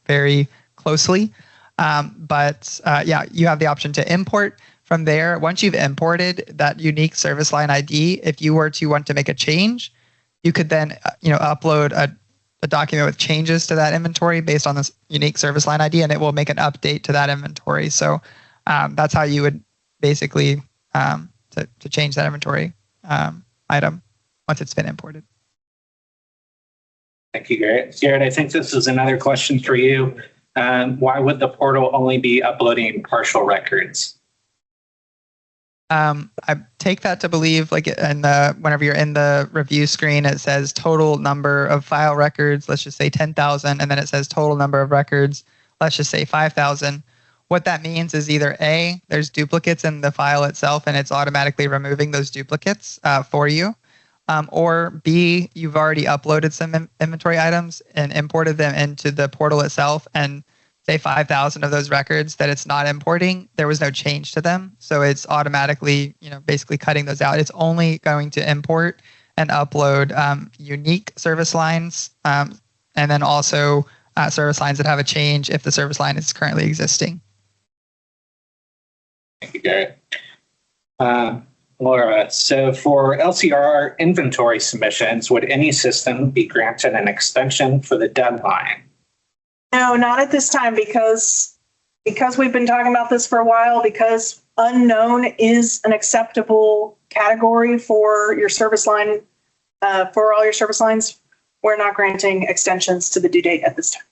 very closely. But you have the option to import from there. Once you've imported that unique service line ID, if you were to want to make a change, you could then upload a document with changes to that inventory based on this unique service line ID, and it will make an update to that inventory. So that's how you would basically to change that inventory item once it's been imported. Thank you, Garrett. Garrett, I think this is another question for you. Why would the portal only be uploading partial records? I take that to believe, like whenever you're in the review screen, it says total number of file records, let's just say 10,000, and then it says total number of records, let's just say 5,000. What that means is either A, there's duplicates in the file itself and it's automatically removing those duplicates for you, or B, you've already uploaded some inventory items and imported them into the portal itself, and say 5,000 of those records that it's not importing, there was no change to them. So it's automatically, basically cutting those out. It's only going to import and upload unique service lines, and then also service lines that have a change if the service line is currently existing. Thank you, Garrett. Laura, so for LCR inventory submissions, would any system be granted an extension for the deadline? No, not at this time, because we've been talking about this for a while, because unknown is an acceptable category for your service line, for all your service lines. We're not granting extensions to the due date at this time.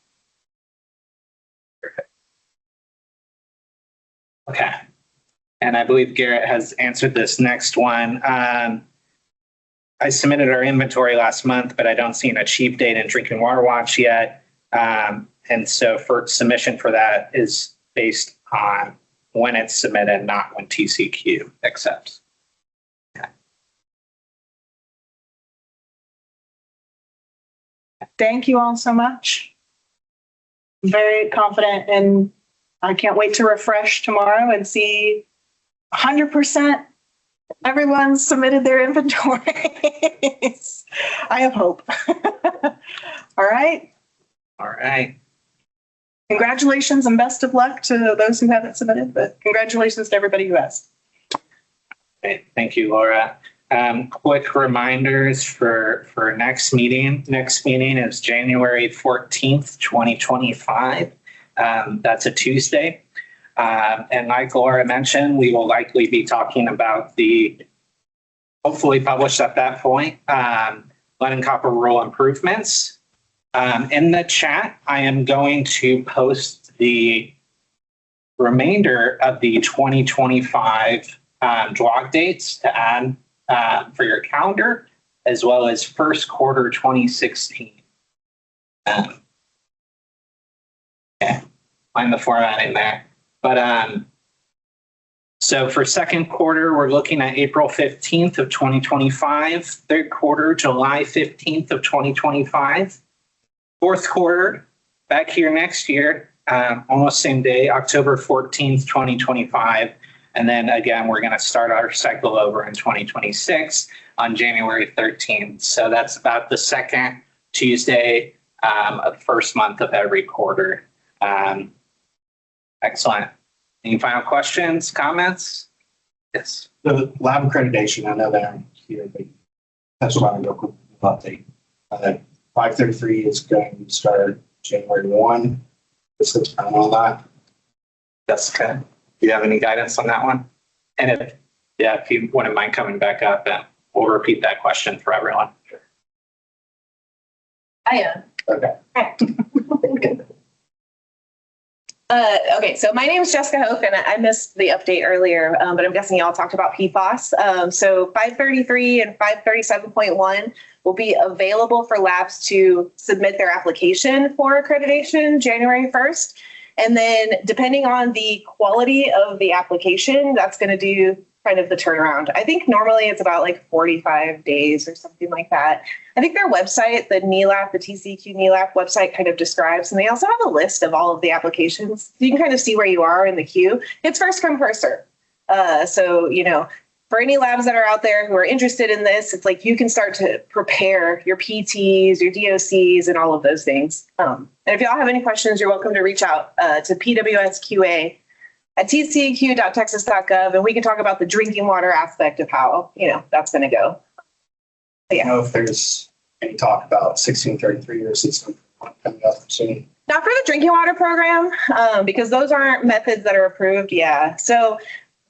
Okay. And I believe Garrett has answered this next one. I submitted our inventory last month, but I don't see an achieve date in Drinking Water Watch yet. And so for submission for that is based on when it's submitted, not when TCEQ accepts. Okay. Thank you all so much. I'm very confident, and I can't wait to refresh tomorrow and see 100% everyone submitted their inventories. I have hope. All right. All right. Congratulations and best of luck to those who haven't submitted, but congratulations to everybody who has. Okay. Thank you, Laura. Quick reminders for next meeting. Next meeting is January 14th, 2025. That's a Tuesday. And like Laura mentioned, we will likely be talking about the, hopefully published at that point, lead and copper rule improvements. In the chat, I am going to post the remainder of the 2025 DWAWG dates to add for your calendar, as well as first quarter 2016. Yeah, find the format in there. But so for second quarter, we're looking at April 15th of 2025, third quarter, July 15th of 2025, fourth quarter, back here next year, almost same day, October 14th, 2025. And then again, we're going to start our cycle over in 2026 on January 13th. So that's about the second Tuesday of the first month of every quarter. Excellent. Any final questions, comments? Yes. The lab accreditation, I know that I'm here, but that's what I'm going to update. 533 is going to start January 1. This is time on that. Jessica, do you have any guidance on that one? And if you wouldn't mind coming back up, we'll repeat that question for everyone. I am. Okay. Okay, so my name is Jessica Hoke, and I missed the update earlier, but I'm guessing y'all talked about PFAS. So 533 and 537.1 will be available for labs to submit their application for accreditation January 1st. And then depending on the quality of the application, that's going to do kind of the turnaround. I think normally it's about like 45 days or something like that. I think their website, the NELAP, the TCEQ NELAP website kind of describes, and they also have a list of all of the applications. So you can kind of see where you are in the queue. It's first come, first serve. So, for any labs that are out there who are interested in this, it's like you can start to prepare your PTs, your DOCs, and all of those things. And if y'all have any questions, you're welcome to reach out to pwsqa@tceq.texas.gov, and we can talk about the drinking water aspect of how, that's going to go. I don't know if there's any talk about 1633 or 1631 coming up soon. Not for the drinking water program, because those aren't methods that are approved. Yeah. So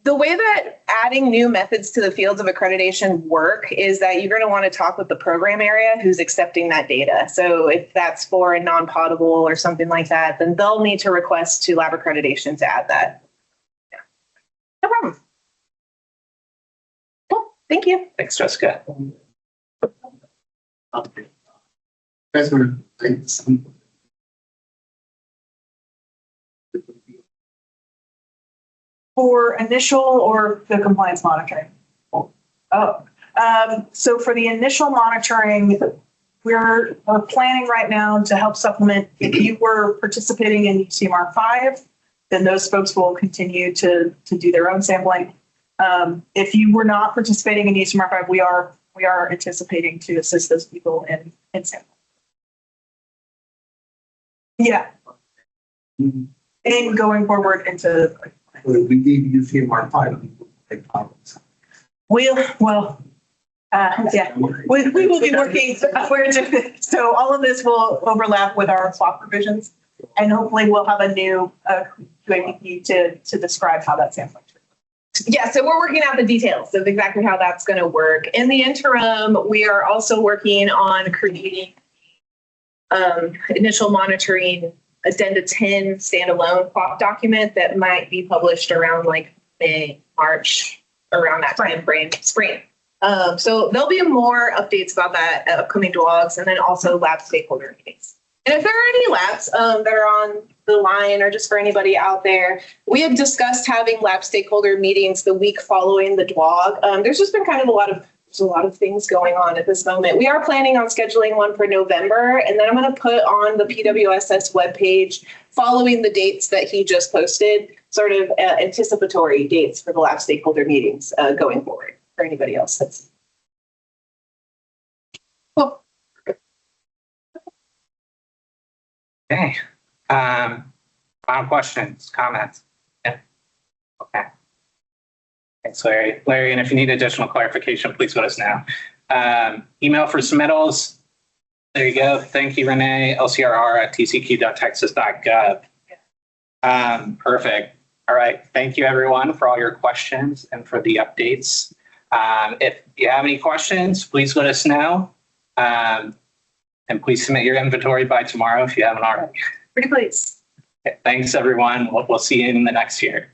the way that adding new methods to the fields of accreditation work is that you're going to want to talk with the program area who's accepting that data. So if that's for a non-potable or something like that, then they'll need to request to lab accreditation to add that. Yeah. No problem. Cool. Thank you. Thanks, Jessica. For initial or the compliance monitoring? So for the initial monitoring, we're planning right now to help supplement. If you were participating in UCMR 5, then those folks will continue to do their own sampling. If you were not participating in UCMR 5, we are anticipating to assist those people in sampling. Yeah. And going forward into. We need UCMR 5. Yeah, we will be working. So all of this will overlap with our swap provisions, and hopefully we'll have a new QAPP to describe how that sampling. Yeah, so we're working out the details of exactly how that's going to work. In the interim, we are also working on creating initial monitoring Addenda 10 standalone QAP document that might be published around like May, March, around that time frame, spring. So there'll be more updates about that at upcoming DWAWGs and then also lab stakeholder meetings. And if there are any labs that are on the line or just for anybody out there, we had discussed having lab stakeholder meetings the week following the DWAWG. There's just been kind of a lot of things going on at this moment. We are planning on scheduling one for November, and then I'm going to put on the PWSS webpage following the dates that he just posted, sort of anticipatory dates for the lab stakeholder meetings going forward for anybody else that's. Cool. Okay. Final questions, comments? Yeah. Okay. Thanks, Larry. Larry, and if you need additional clarification, please let us know. Email for submittals. There you go. Thank you, Renee. lcrr@tcq.texas.gov. Perfect. All right. Thank you, everyone, for all your questions and for the updates. If you have any questions, please let us know. And please submit your inventory by tomorrow if you haven't already. Pretty please. Okay, thanks, everyone. We'll see you in the next year.